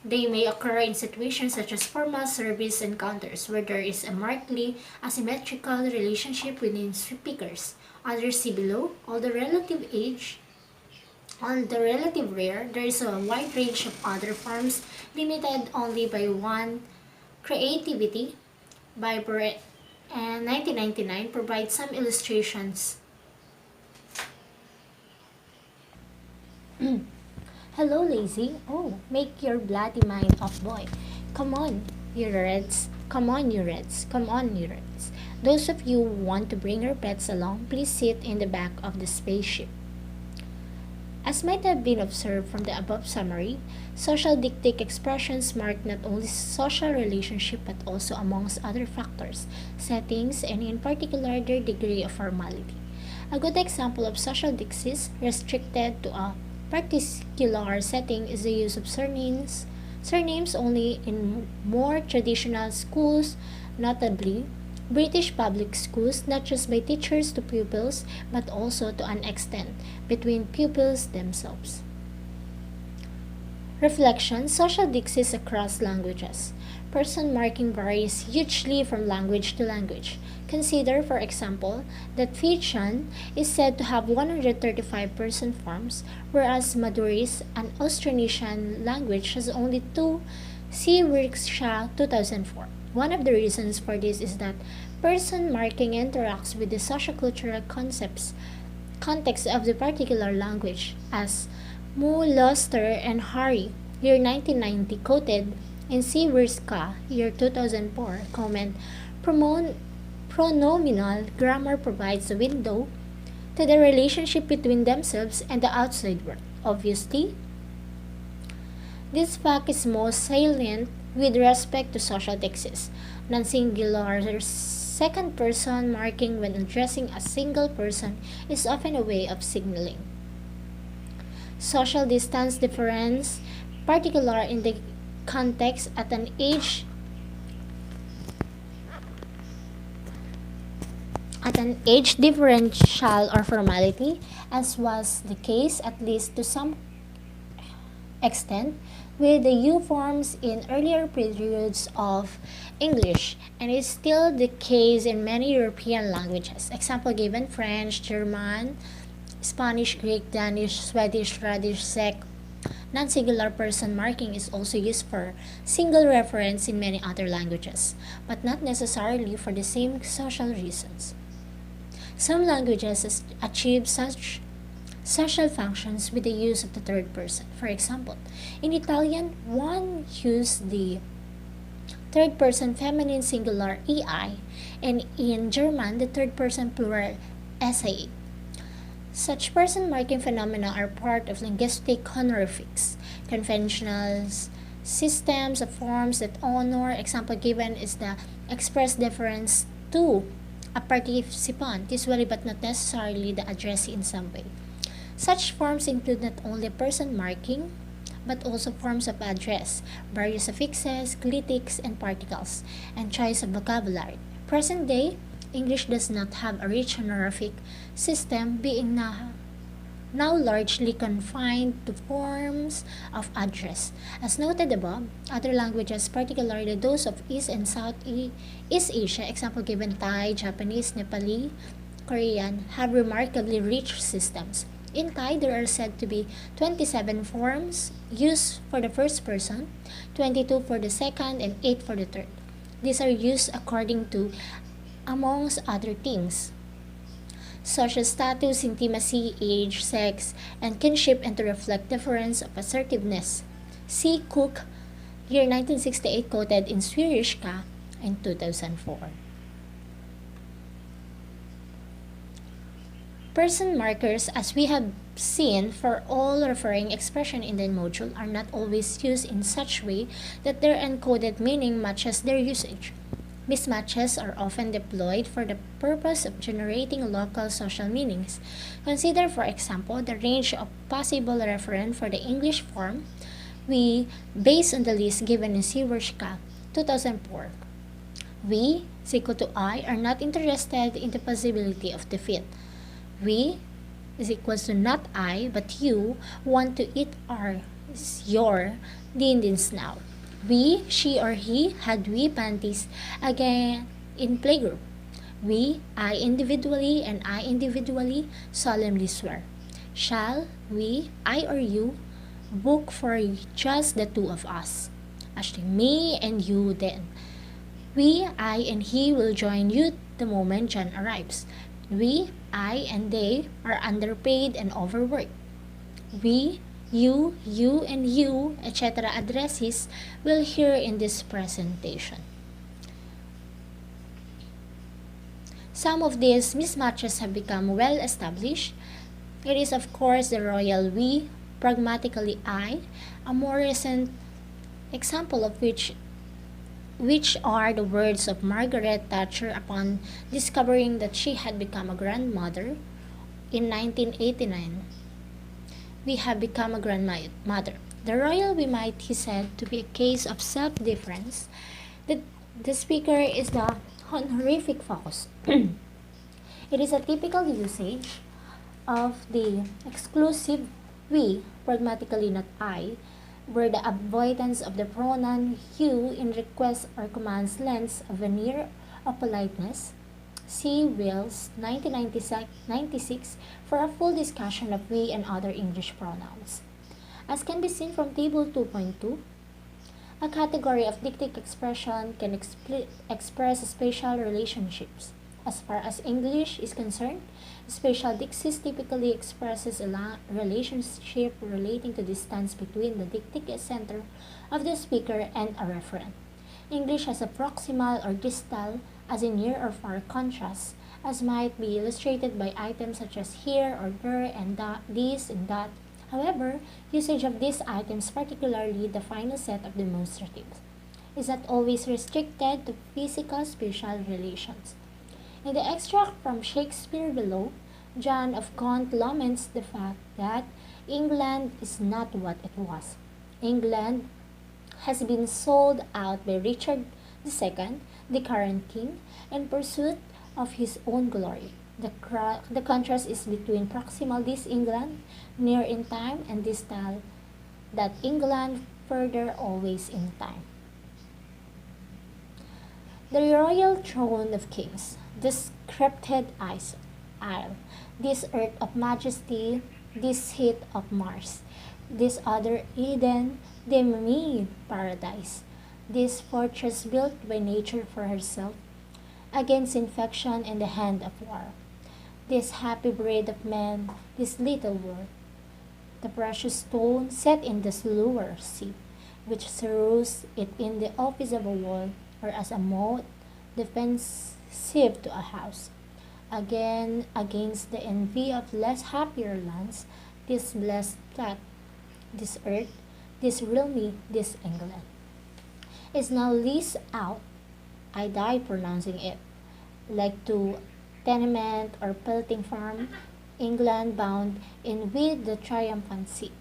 they may occur in situations such as formal service encounters where there is a markedly asymmetrical relationship within speakers. Others see below. Although relative rare, there is a wide range of other forms limited only by one. Creativity by Brett and 1999 provides some illustrations. Hello, lazy. Oh, make your bloody mind up, boy. Come on, you reds. Come on, you reds. Come on, you reds. Those of you who want to bring your pets along, please sit in the back of the spaceship. As might have been observed from the above summary, social dictic expressions mark not only social relationship but also, amongst other factors, settings, and in particular their degree of formality. A good example of social dixis restricted to a particular setting is the use of surnames only in more traditional schools, notably British public schools, not just by teachers to pupils, but also to an extent between pupils themselves. Reflection, social dixis across languages. Person marking varies hugely from language to language. Consider, for example, that Fijian is said to have 135 person forms, whereas Madurese, an Austronesian language, has only two. See Wirksha 2004. One of the reasons for this is that person marking interacts with the sociocultural context of the particular language, as Mu Luster and Hari, year 1990, quoted in Siwerska, year 2004, comment, pronominal grammar provides a window to the relationship between themselves and the outside world. Obviously, this fact is most salient with respect to social dixis. Non-singular second person marking when addressing a single person is often a way of signaling social distance difference, particular in the context at an age differential or formality, as was the case at least to some extent with the U forms in earlier periods of English, and is still the case in many European languages. Example given, French, German, Spanish, Greek, Danish, Swedish, Radish, Czech. Non-singular person marking is also used for single reference in many other languages, but not necessarily for the same social reasons. Some languages achieve such social functions with the use of the third person. For example, in Italian, one uses the third person feminine singular EI, and in German, the third person plural SAE. Such person marking phenomena are part of linguistic honorifics, conventional systems of forms that honor. Example given is the express deference to a participant, usually but not necessarily the addressee in some way. Such forms include not only person marking, but also forms of address, various affixes, clitics, and particles, and choice of vocabulary. Present day, English does not have a rich honorific system, being now largely confined to forms of address. As noted above, other languages, particularly those of East and Southeast Asia, example given Thai, Japanese, Nepali, Korean, have remarkably rich systems. In Thai, there are said to be 27 forms used for the first person, 22 for the second, and 8 for the third. These are used according to, amongst other things, social status, intimacy, age, sex, and kinship, and to reflect difference of assertiveness. See Cook, year 1968, quoted in Swirishka in 2004. Person markers, as we have seen, for all referring expression in the module are not always used in such way that their encoded meaning matches their usage. Mismatches are often deployed for the purpose of generating local social meanings. Consider, for example, the range of possible referent for the English form we based on the list given in Siwerska, 2004. We, is equal to I, are not interested in the possibility of defeat. We is equals to not I, but you, want to eat your din snout. We, she or he, had we panties again in playgroup. We, I individually and I individually, solemnly swear. Shall we, I or you, book for just the two of us? Actually, me and you then. We, I, and he will join you the moment John arrives. We, I, and they are underpaid and overworked. We, you, and you, etc. addresses will hear in this presentation. Some of these mismatches have become well established. It is of course the royal we, pragmatically I, a more recent example of which are the words of Margaret Thatcher upon discovering that she had become a grandmother in 1989. We have become a grandmother. The royal we might, he said, to be a case of self-difference. The speaker is the honorific focus. It is a typical usage of the exclusive we, pragmatically not I, where the avoidance of the pronoun you in requests or commands lends a veneer of politeness. See Wills, 1996, for a full discussion of we and other English pronouns. As can be seen from Table 2.2, a category of dictic expression can express spatial relationships. As far as English is concerned, spatial dixis typically expresses a relationship relating to distance between the dictic center of the speaker and a referent. English has a proximal or distal, as in near or far contrast, as might be illustrated by items such as here or there and that, this and that. However, usage of these items, particularly the final set of demonstratives, is not always restricted to physical spatial relations. In the extract from Shakespeare below, John of Gaunt laments the fact that England is not what it was. England has been sold out by Richard II, the current king, in pursuit of his own glory. The contrast is between proximal this England, near in time, and distal, that England, further always in time. The royal throne of kings, this scripted isle, this earth of majesty, this heat of Mars, this other Eden, the me paradise, this fortress built by nature for herself, against infection and the hand of war, this happy breed of men, this little world, the precious stone set in the lower sea, which serves it in the office of a wall, or as a moat defensive to a house. Again, against the envy of less happier lands, this blessed flat, this earth, this real me, this England, is now leased out. I die pronouncing it, like to tenement or pelting farm, England bound in with the triumphant sea,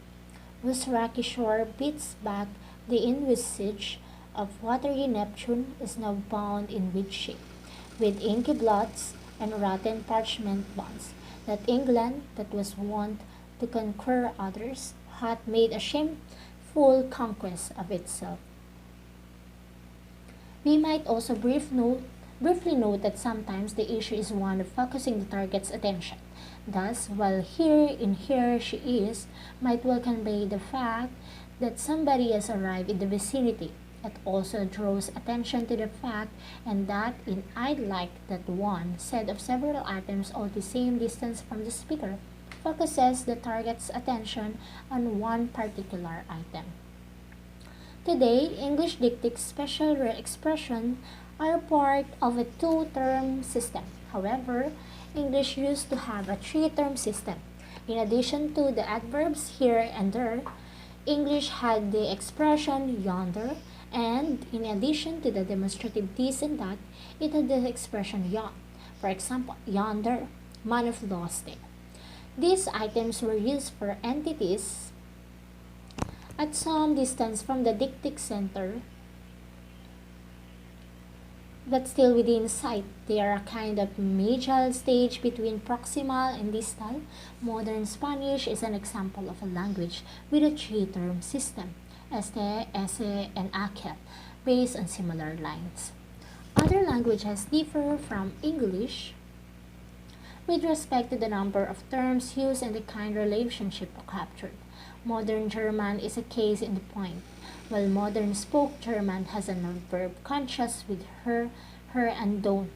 whose rocky shore beats back the envisage of watery Neptune is now bound in with shape, with inky blots and rotten parchment bonds, that England, that was wont to conquer others, hath made a shameful conquest of itself. We might also briefly note that sometimes the issue is one of focusing the target's attention. Thus, while here she is, might well convey the fact that somebody has arrived in the vicinity, It also draws attention to the fact and that in I'd like that one said of several items all the same distance from the speaker focuses the target's attention on one particular item. Today, English dictates special expression are part of a two-term system. However, English used to have a three-term system. In addition to the adverbs here and there, English had the expression yonder, and in addition to the demonstrative this and that, it had the expression yon. For example, yonder, man of lost it. These items were used for entities at some distance from the dictic center but still within sight. They are a kind of medial stage between proximal and distal. Modern Spanish is an example of a language with a three-term system, este, ese, and aquel, based on similar lines. Other languages differ from English with respect to the number of terms used and the kind relationship captured. Modern German is a case in the point, while modern spoke German has a verb conscious with her, and don't.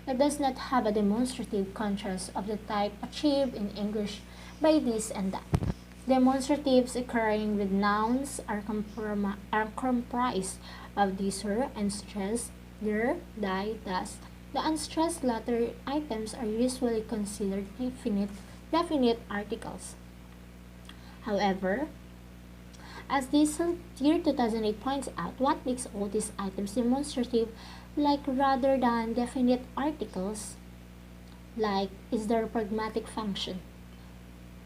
It does not have a demonstrative conscious of the type achieved in English by this and that. Demonstratives occurring with nouns are comprised of dieser and stressed, der, die, das. The unstressed latter items are usually considered definite articles. However, as this year 2008 points out, what makes all these items demonstrative like rather than definite articles, like is their pragmatic function.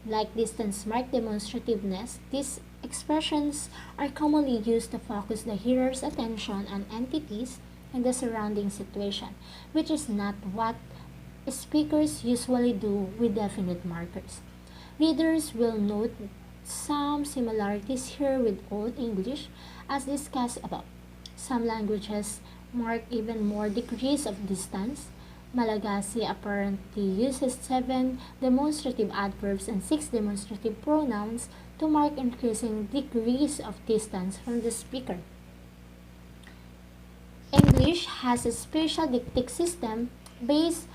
Like distance mark demonstrativeness, these expressions are commonly used to focus the hearer's attention on entities and the surrounding situation, which is not what speakers usually do with definite markers. Readers will note some similarities here with Old English as discussed above. Some languages mark even more degrees of distance. Malagasy apparently uses 7 demonstrative adverbs and 6 demonstrative pronouns to mark increasing degrees of distance from the speaker. English has a special dictic system based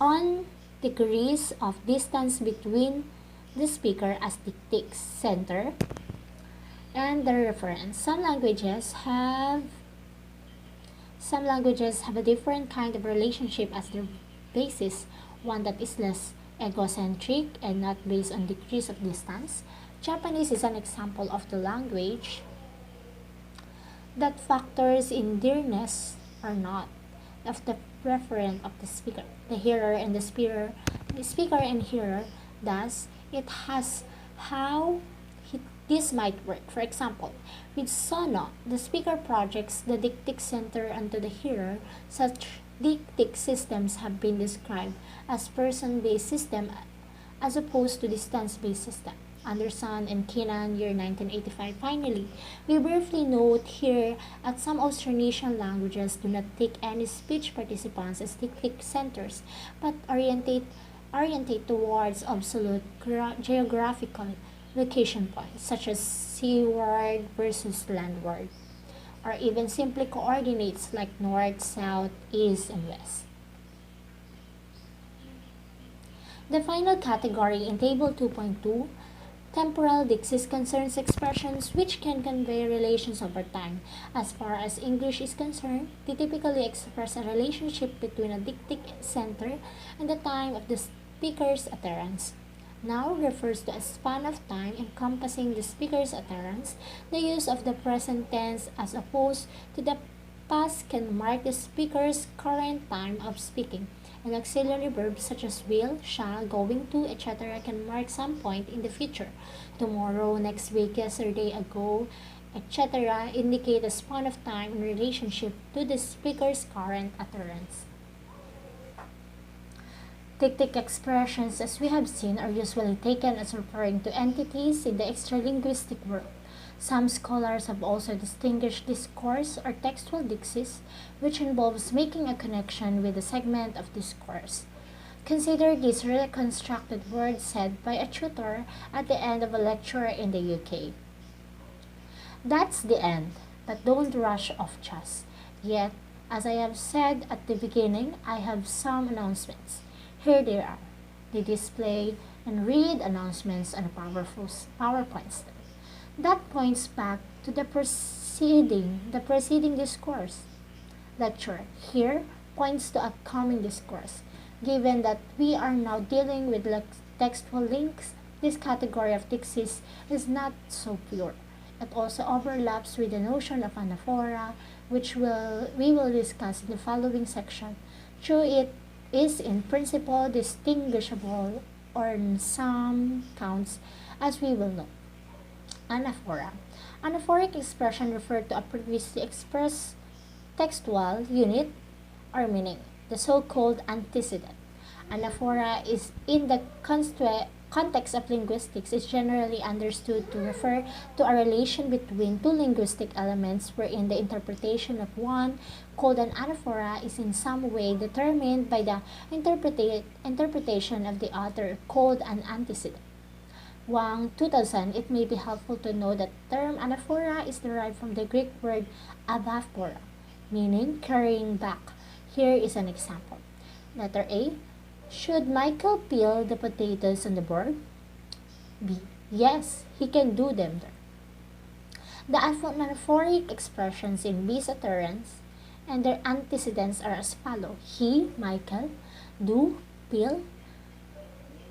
on degrees of distance between the speaker as dictic center and the reference. Some languages have a different kind of relationship as their basis, one that is less egocentric and not based on degrees of distance. Japanese is an example of the language that factors in dearness or not of the referent of the speaker. The hearer and the speaker and hearer, thus it has how this might work. For example, with sono, the speaker projects the dictic center onto the hearer. Such dictic systems have been described as person-based system as opposed to distance-based system. Anderson and Keenan, year 1985. Finally, we briefly note here that some Austronesian languages do not take any speech participants as dictic centers, but orientate towards absolute geographical location points, such as seaward versus landward, or even simply coordinates like north, south, east, and west. The final category in Table 2.2, temporal dixis, concerns expressions which can convey relations over time. As far as English is concerned, they typically express a relationship between a dictic center and the time of the speaker's utterance. Now refers to a span of time encompassing the speaker's utterance. The use of the present tense as opposed to the past can mark the speaker's current time of speaking. And auxiliary verbs such as will, shall, going to, etc. can mark some point in the future. Tomorrow, next week, yesterday, ago, etc. indicate a span of time in relationship to the speaker's current utterance. Dictic expressions, as we have seen, are usually taken as referring to entities in the extralinguistic world. Some scholars have also distinguished discourse or textual dixis, which involves making a connection with a segment of discourse. Consider this reconstructed word said by a tutor at the end of a lecture in the UK. That's the end. but don't rush off just yet. As I have said at the beginning, I have some announcements. Here they are. They display and read announcements on a powerful PowerPoint slide. That points back to the preceding discourse. Lecture here points to upcoming discourse. Given that we are now dealing with textual links, this category of thesis is not so pure. It also overlaps with the notion of anaphora, which we will discuss in the following section. Though it is in principle distinguishable on some counts, as we will know. Anaphora. Anaphoric expression refer to a previously expressed textual unit or meaning, the so-called antecedent. Anaphora is in the context of linguistics is generally understood to refer to a relation between two linguistic elements wherein the interpretation of one, called an anaphora, is in some way determined by the interpretation of the other, called an antecedent. Wang 2000, it may be helpful to know that the term anaphora is derived from the Greek word abaphora, meaning carrying back. Here is an example. Letter A. Should Michael peel the potatoes on the board? B. Yes, he can do them there. The anaphoric expressions in B's utterance and their antecedents are as follows. He, Michael, do, peel,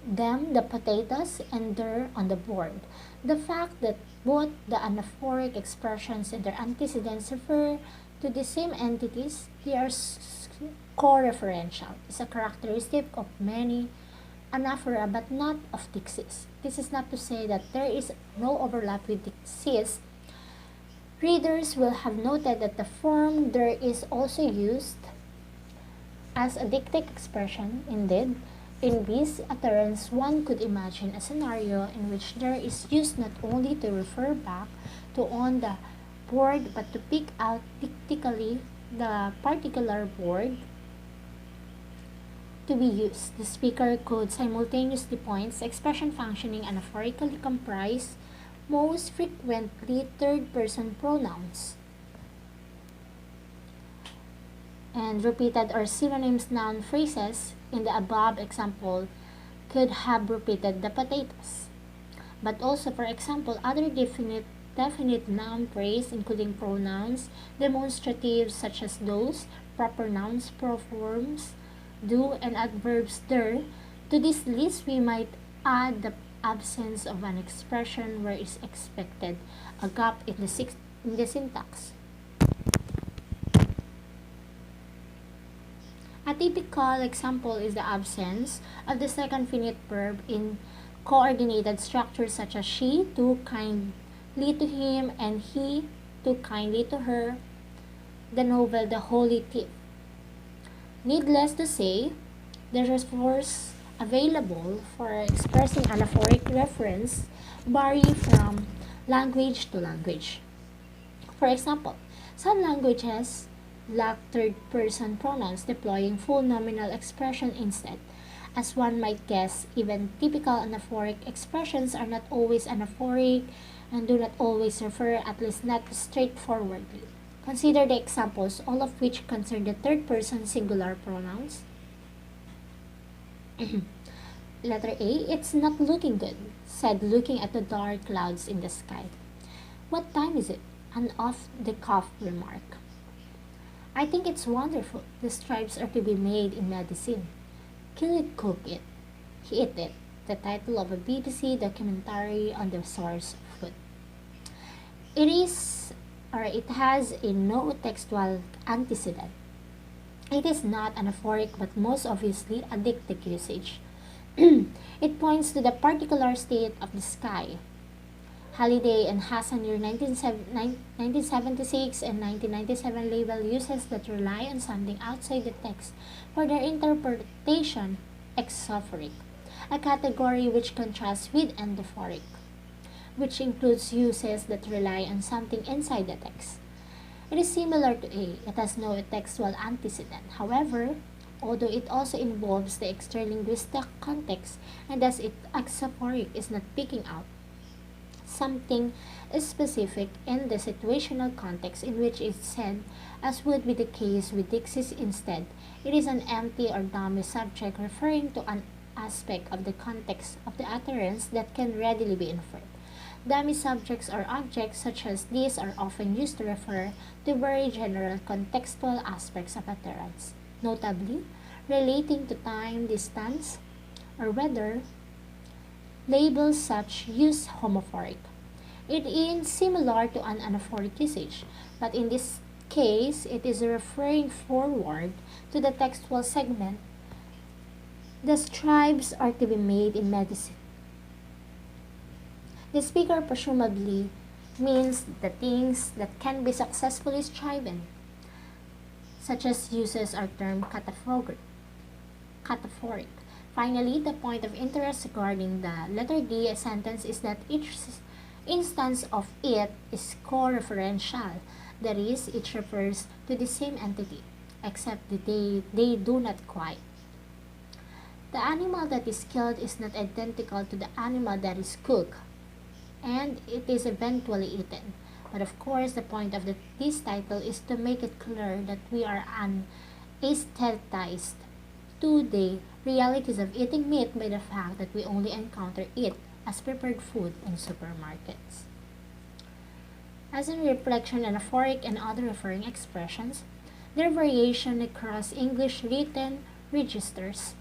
them, the potatoes, and they're on the board. The fact that both the anaphoric expressions and their antecedents refer to the same entities, they are co-referential, is a characteristic of many anaphora but not of thesis. This is not to say that there is no overlap with thesis. Readers will have noted that the form there is also used as a dictic expression. Indeed, in B's utterance, one could imagine a scenario in which there is used not only to refer back to on the board but to pick out dictically the particular board to be used. The speaker could simultaneously point expression functioning anaphorically comprise most frequently third-person pronouns and repeated or synonyms noun phrases in the above example could have repeated the potatoes. But also, for example, other definite noun phrase including pronouns, demonstratives such as those, proper nouns, proforms, do, and adverbs there. To this list, we might add the absence of an expression where is expected, a gap in the syntax. A typical example is the absence of the second finite verb in coordinated structures such as she took kindly to him and he took kindly to her. The novel The Holy Thief. Needless to say, the resources available for expressing anaphoric reference vary from language to language. For example, some languages lack third-person pronouns deploying full nominal expression instead. As one might guess, even typical anaphoric expressions are not always anaphoric and do not always refer, at least not straightforwardly. Consider the examples, all of which concern the third-person singular pronouns. Letter A. It's not looking good, said looking at the dark clouds in the sky. What time is it? An off-the-cuff remark. I think it's wonderful. The stripes are to be made in medicine. Kill it, cook it. He ate it. The title of a BBC documentary on the source of food. It has a no textual antecedent. It is not anaphoric but most obviously a dictic usage. It points to the particular state of the sky. Halliday and Hassan year 1976 and 1997 label uses that rely on something outside the text for their interpretation exophoric, a category which contrasts with endophoric, which includes uses that rely on something inside the text. It is similar to A. It has no textual antecedent. However, although it also involves the extralinguistic context and thus its exophoric is not picking out something specific in the situational context in which it's said, as would be the case with Dixis instead. It is an empty or dummy subject referring to an aspect of the context of the utterance that can readily be inferred. Dummy subjects or objects such as these are often used to refer to very general contextual aspects of utterance, notably relating to time, distance, or weather. Labels such use homophoric. It is similar to an anaphoric usage, but in this case, it is referring forward to the textual segment. The strives are to be made in medicine. The speaker presumably means the things that can be successfully striven, such as uses our term cataphoric. Finally, the point of interest regarding the letter D a sentence is that each instance of it is co-referential. That is, it refers to the same entity, except that they do not quite. The animal that is killed is not identical to the animal that is cooked, and it is eventually eaten. But of course, the point of this title is to make it clear that we are anestheticized to the realities of eating meat by the fact that we only encounter it as prepared food in supermarkets. As in reflection, anaphoric, and other referring expressions, their variation across English written registers.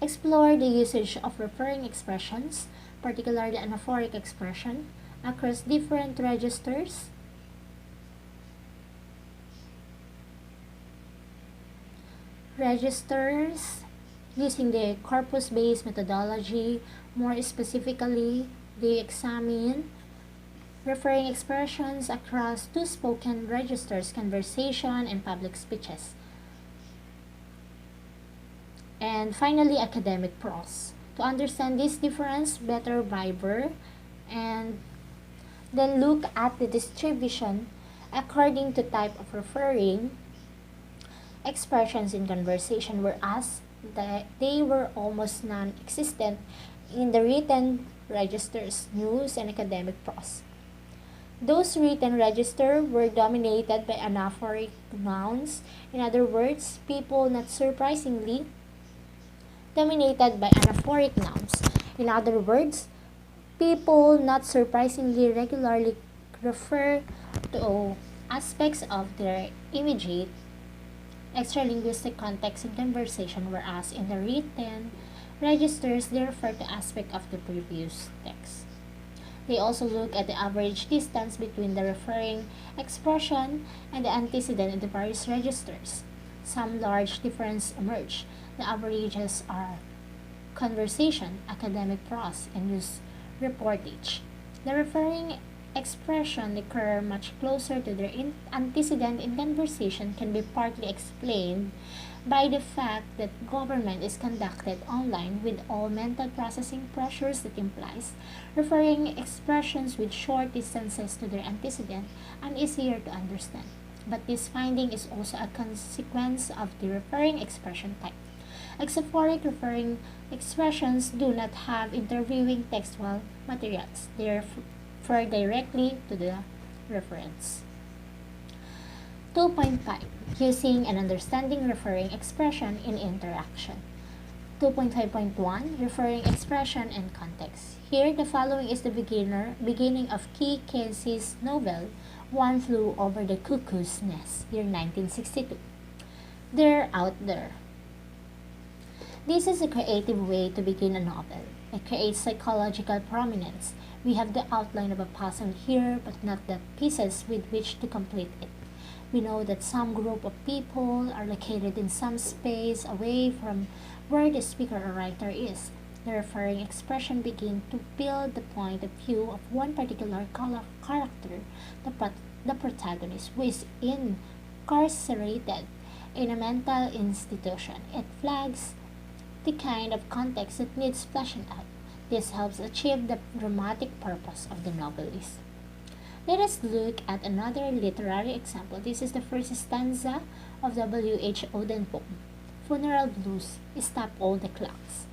Explore the usage of referring expressions, particularly anaphoric expression, across different registers. Using the corpus-based methodology. More specifically, they examine referring expressions across two spoken registers, conversation and public speeches. And finally, academic prose. To understand this difference better by verb, and then look at the distribution according to type of referring expressions in conversation, whereas they were almost non-existent in the written registers, news, and academic prose. Those written registers were dominated by anaphoric nouns. In other words, people, not surprisingly, dominated by anaphoric nouns. In other words, people, not surprisingly, regularly refer to aspects of their immediate extralinguistic context in conversation, whereas in the written registers, they refer to aspects of the previous text. They also look at the average distance between the referring expression and the antecedent in the various registers. Some large differences emerge. The averages are conversation, academic prose, and news reportage. The referring expression occur much closer to their antecedent in conversation can be partly explained by the fact that government is conducted online with all mental processing pressures that implies referring expressions with short distances to their antecedent and easier to understand. But this finding is also a consequence of the referring expression type. Exaphoric referring expressions do not have interviewing textual materials. They refer directly to the reference. 2.5. Using and understanding referring expression in interaction. 2.5.1. Referring expression and context. Here, the following is the beginning of Key Casey's novel, One Flew Over the Cuckoo's Nest, year 1962. They're out there. This is a creative way to begin a novel. It creates psychological prominence. We have the outline of a puzzle here, but not the pieces with which to complete it. We know that some group of people are located in some space away from where the speaker or writer is. The referring expression begins to build the point of view of one particular character, the protagonist, who is incarcerated in a mental institution. It flags the kind of context that needs fleshing out. This helps achieve the dramatic purpose of the novelist. Let us look at another literary example. This is the first stanza of W.H. Auden poem, Funeral Blues, Stop All the Clocks,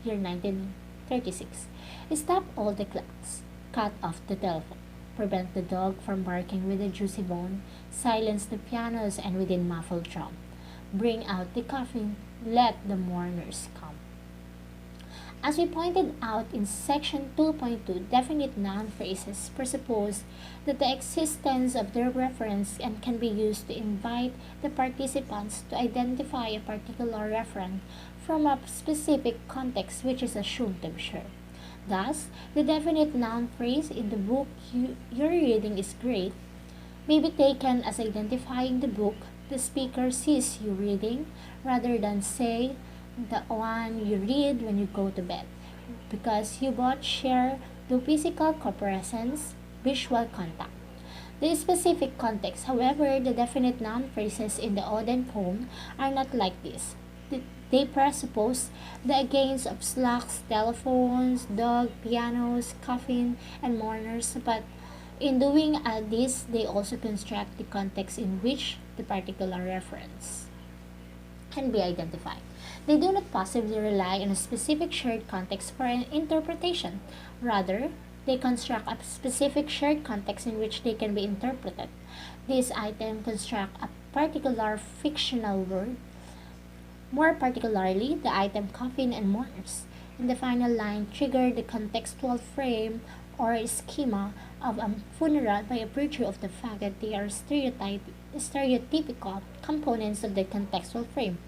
year 1936. Stop all the clocks. cut off the telephone, prevent the dog from barking with a juicy bone, silence the pianos and within muffled drum, bring out the coffin, let the mourners come. As we pointed out in section 2.2, definite noun phrases presuppose that the existence of their reference and can be used to invite the participants to identify a particular referent from a specific context which is assumed to be shared. Thus, the definite noun phrase in the book you're reading is great may be taken as identifying the book the speaker sees you reading rather than say the one you read when you go to bed, because you both share the physical presence, visual contact. The specific context, however, the definite noun phrases in the Oden poem are not like this. They presuppose the against of slacks, telephones, dog, pianos, coffin, and mourners, but in doing this, they also construct the context in which the particular reference can be identified. They do not possibly rely on a specific shared context for an interpretation. Rather, they construct a specific shared context in which they can be interpreted. This item construct a particular fictional word, more particularly the item coffin and mourners. In the final line, trigger the contextual frame or schema of a funeral by virtue of the fact that they are stereotypical components of the contextual frame.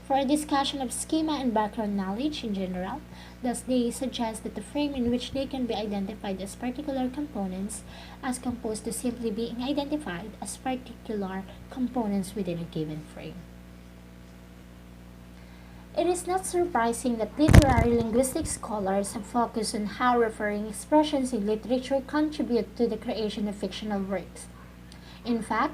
For a discussion of schema and background knowledge in general, thus they suggest that the frame in which they can be identified as particular components as opposed to simply being identified as particular components within a given frame. It is not surprising that literary linguistic scholars have focused on how referring expressions in literature contribute to the creation of fictional works. In fact,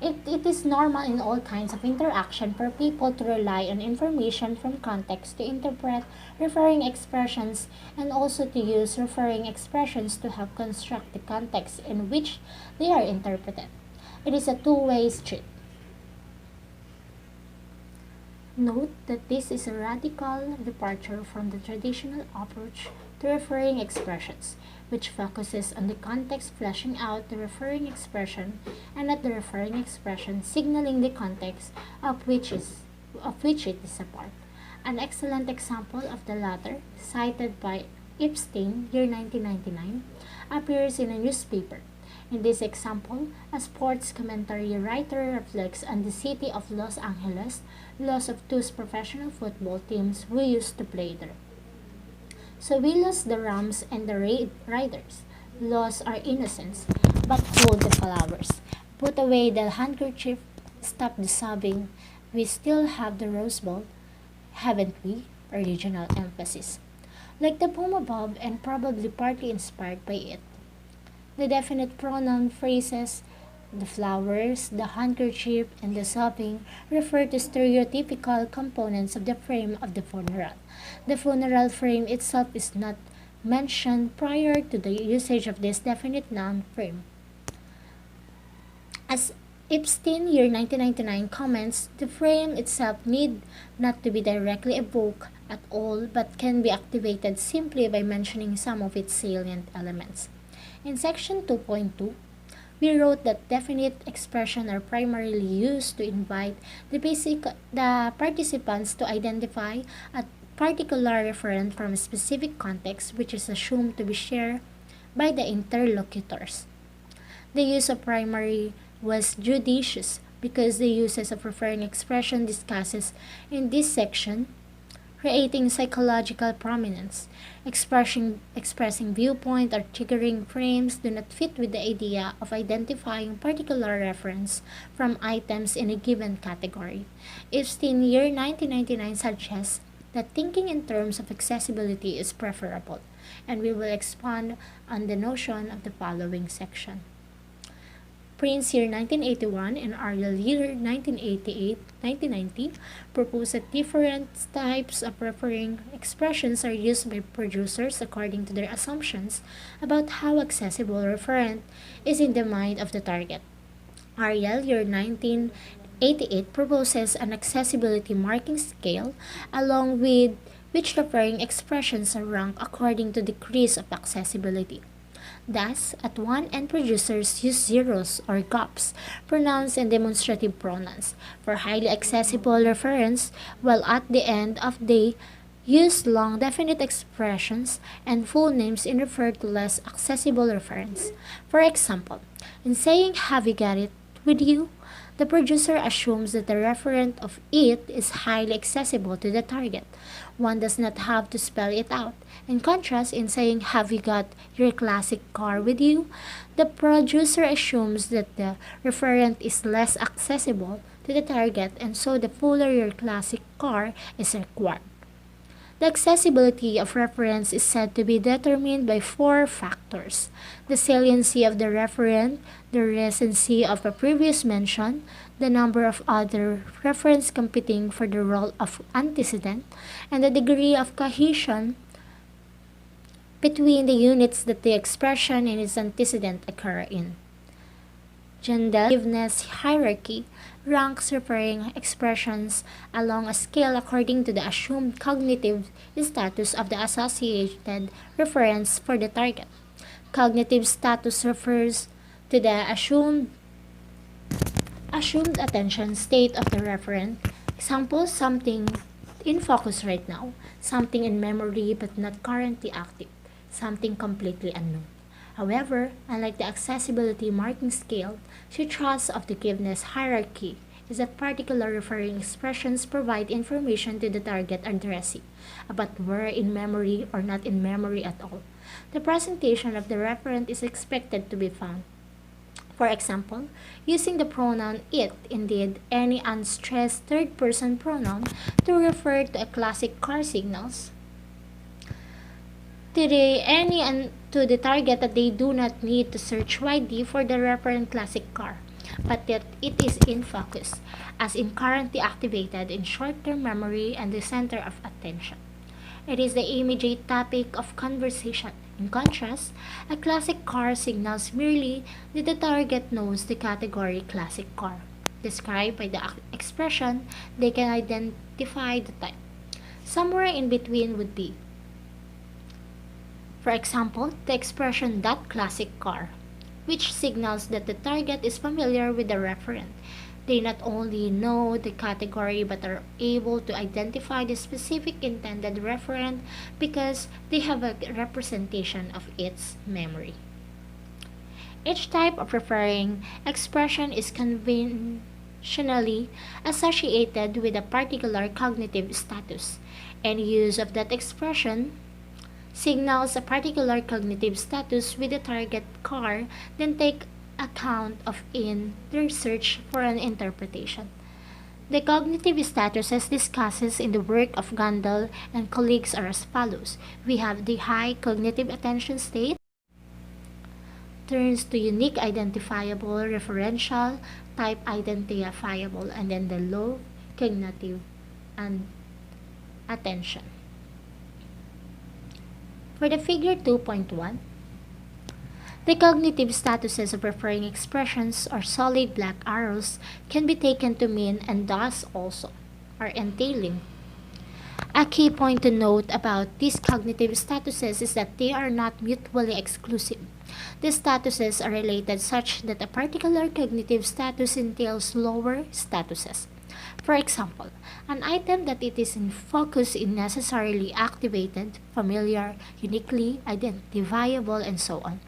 it is normal in all kinds of interaction for people to rely on information from context to interpret referring expressions and also to use referring expressions to help construct the context in which they are interpreted. It is a two-way street. Note that this is a radical departure from the traditional approach to referring expressions, which focuses on the context fleshing out the referring expression and not the referring expression signaling the context of which it is a part. An excellent example of the latter, cited by Epstein, year 1999, appears in a newspaper. In this example, a sports commentary writer reflects on the city of Los Angeles, loss of two professional football teams who used to play there. So we lost the Rams and the Riders. Lost our innocence, but hold the flowers. Put away the handkerchief, stop the sobbing. We still have the Rose Bowl, haven't we? Original emphasis. Like the poem above and probably partly inspired by it. The definite pronoun phrases, the flowers, the handkerchief, and the sobbing refer to stereotypical components of the frame of the funeral. The funeral frame itself is not mentioned prior to the usage of this definite noun frame. As Epstein, year 1999, comments, the frame itself need not to be directly evoked at all but can be activated simply by mentioning some of its salient elements. In section 2.2, we wrote that definite expressions are primarily used to invite the participants to identify a particular referent from a specific context which is assumed to be shared by the interlocutors. The use of primary was judicious because the uses of referring expression discusses in this section creating psychological prominence. Expressing viewpoint or triggering frames do not fit with the idea of identifying particular reference from items in a given category. Epstein, year 1999, suggests that thinking in terms of accessibility is preferable, and we will expand on the notion of the following section. Prince, year 1981, and Ariel, year 1988-1990, propose that different types of referring expressions are used by producers according to their assumptions about how accessible a referent is in the mind of the target. Ariel, year 1988, proposes an accessibility marking scale along with which referring expressions are ranked according to degrees of accessibility. Thus, at one end, producers use zeros or gaps, pronouns and demonstrative pronouns for highly accessible reference, while at the end of they use long definite expressions and full names in refer to less accessible reference. For example, in saying have you got it with you, the producer assumes that the referent of it is highly accessible to the target. One does not have to spell it out. In contrast, in saying have you got your classic car with you, the producer assumes that the referent is less accessible to the target, and so the fuller your classic car is required. The accessibility of reference is said to be determined by four factors: the saliency of the referent, the recency of a previous mention, the number of other referents competing for the role of antecedent, and the degree of cohesion between the units that the expression and its antecedent occur in. Gendelevness hierarchy ranks referring expressions along a scale according to the assumed cognitive status of the associated reference for the target. Cognitive status refers to the assumed attention state of the referent. Example, something in focus right now, something in memory but not currently active, something completely unknown. However, unlike the accessibility marking scale, the thrust of the giveness hierarchy is that particular referring expressions provide information to the target addressee about where in memory or not in memory at all the presentation of the referent is expected to be found. For example, using the pronoun it, indeed, any unstressed third-person pronoun to refer to a classic car signals to the target that they do not need to search widely for the referent classic car, but that it is in focus, as in currently activated in short-term memory and the center of attention. It is the immediate topic of conversation. In contrast, a classic car signals merely that the target knows the category classic car. Described by the expression, they can identify the type. Somewhere in between would be, for example, the expression that classic car, which signals that the target is familiar with the referent. They not only know the category but are able to identify the specific intended referent because they have a representation of its memory. Each type of referring expression is conventionally associated with a particular cognitive status, and use of that expression signals a particular cognitive status with the target car, then take account of in their search for an interpretation. The cognitive statuses discussed in the work of Gandel and colleagues are as follows. We have the high cognitive attention state, turns to unique identifiable, referential, type identifiable, and then the low cognitive and attention. For the figure 2.1, the cognitive statuses of referring expressions or solid black arrows can be taken to mean and thus also are entailing. A key point to note about these cognitive statuses is that they are not mutually exclusive. The statuses are related such that a particular cognitive status entails lower statuses. For example, an item that it is in focus is necessarily activated, familiar, uniquely identifiable, and so on.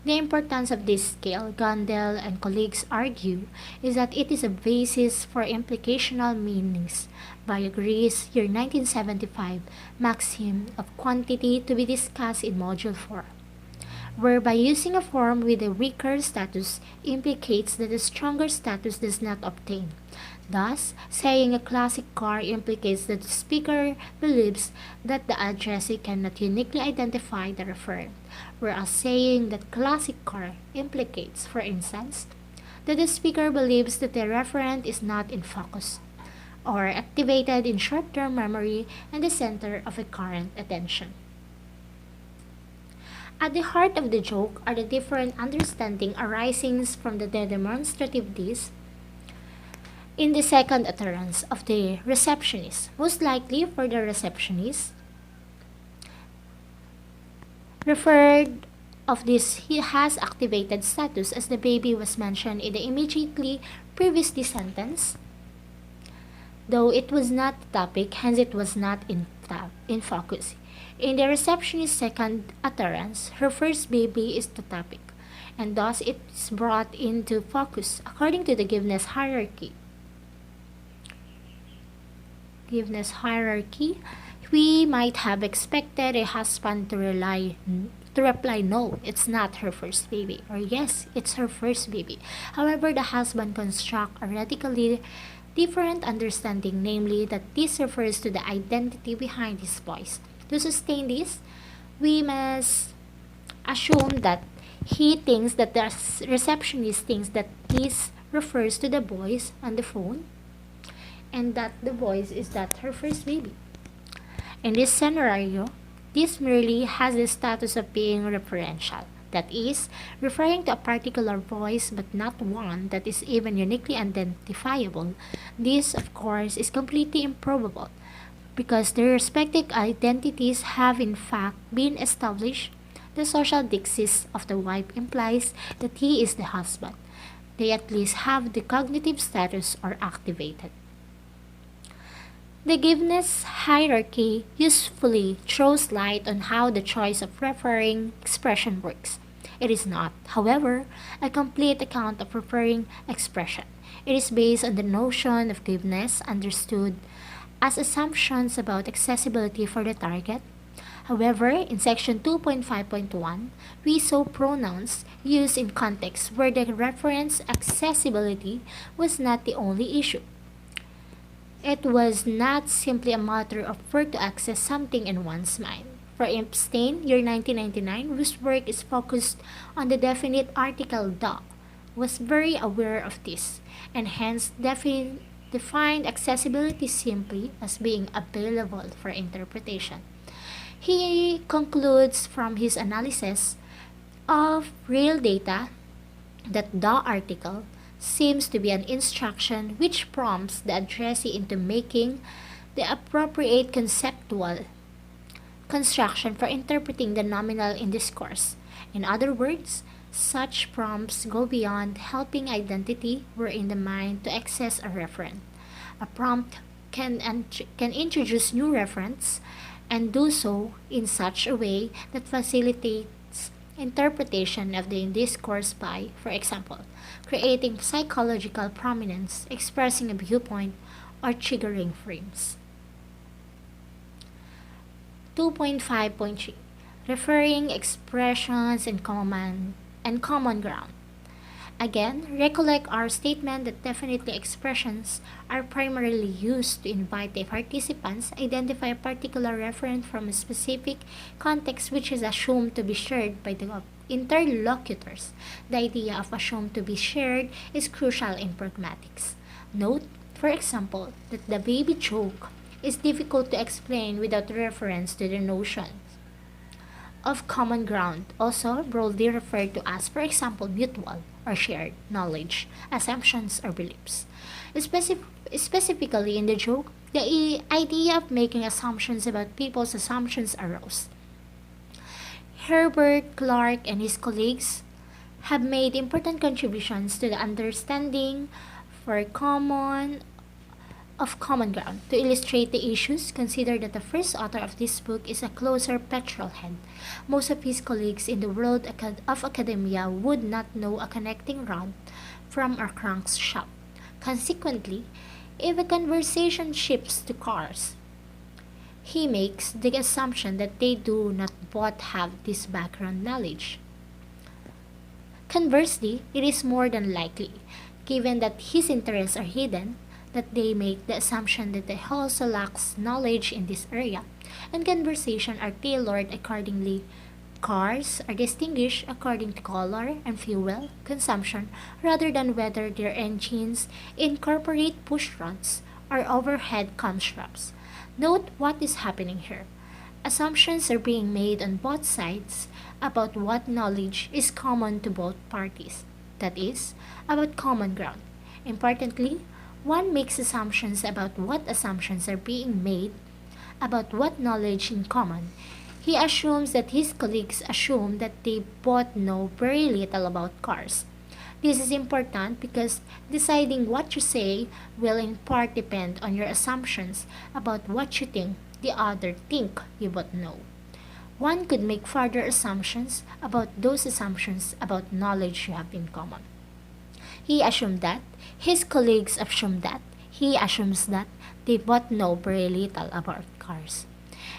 The importance of this scale, Gandel and colleagues argue, is that it is a basis for implicational meanings, by Greece, year 1975, maxim of quantity to be discussed in Module 4, whereby using a form with a weaker status implicates that a stronger status does not obtain. Thus, saying a classic car implicates that the speaker believes that the addressee cannot uniquely identify the referent, whereas saying that classic car implicates, for instance, that the speaker believes that the referent is not in focus or activated in short-term memory and the center of a current attention. At the heart of the joke are the different understanding arising from the demonstrative this in the second utterance of the receptionist. Most likely for the receptionist, referred of this he has activated status as the baby was mentioned in the immediately previously sentence, though it was not the topic, hence it was not in focus. In the receptionist's second utterance, her first baby is the topic, and thus it is brought into focus according to the giveness hierarchy. We might have expected a husband to reply no, it's not her first baby, or yes, it's her first baby. However, the husband construct a radically different understanding, namely that this refers to the identity behind his voice. To sustain this, we must assume that he thinks that the receptionist thinks that this refers to the voice on the phone and that the voice is that her first baby. In this scenario, this merely has the status of being referential, that is, referring to a particular voice but not one that is even uniquely identifiable. This, of course, is completely improbable because their respective identities have in fact been established. The social dixis of the wife implies that he is the husband. They at least have the cognitive status or activated. The giveness hierarchy usefully throws light on how the choice of referring expression works. It is not, however, a complete account of referring expression. It is based on the notion of giveness understood as assumptions about accessibility for the target. However, in section 2.5.1, we saw pronouns used in contexts where the reference accessibility was not the only issue. It was not simply a matter of where to access something in one's mind. For Epstein, year 1999, whose work is focused on the definite article the, was very aware of this, and hence defined accessibility simply as being available for interpretation. He concludes from his analysis of real data that the article seems to be an instruction which prompts the addressee into making the appropriate conceptual construction for interpreting the nominal in discourse. In other words, such prompts go beyond helping identity wherein the mind to access a referent. A prompt can introduce new referents and do so in such a way that facilitates interpretation of the discourse by, for example, creating psychological prominence, expressing a viewpoint, or triggering frames. 2.5.3 Referring expressions and common ground. Again, recollect our statement that definitely expressions are primarily used to invite the participants identify a particular referent from a specific context which is assumed to be shared by the interlocutors. The idea of assumed to be shared is crucial in pragmatics. Note, for example, that the baby joke is difficult to explain without reference to the notion of common ground, also broadly referred to as, for example, mutual or shared knowledge, assumptions, or beliefs. Specifically in the joke, the idea of making assumptions about people's assumptions arose. Herbert Clark and his colleagues have made important contributions to the understanding for common ground. To illustrate the issues, consider that the first author of this book is a closer petrolhead. Most of his colleagues in the world of academia would not know a connecting rod from a crankshaft. Consequently, if a conversation shifts to cars, he makes the assumption that they do not both have this background knowledge. Conversely, it is more than likely, given that his interests are hidden, that they make the assumption that he also lacks knowledge in this area, and conversation are tailored accordingly. Cars are distinguished according to color and fuel consumption rather than whether their engines incorporate push-rods or overhead constructs. Note what is happening here. Assumptions are being made on both sides about what knowledge is common to both parties, that is, about common ground. Importantly, one makes assumptions about what assumptions are being made about what knowledge in common He assumes that his colleagues assume that they both know very little about cars. This is important because deciding what you say will in part depend on your assumptions about what you think the other think you both know. One could make further assumptions about those assumptions about knowledge you have in common. He assumed that, his colleagues assume that, he assumes that they both know very little about cars.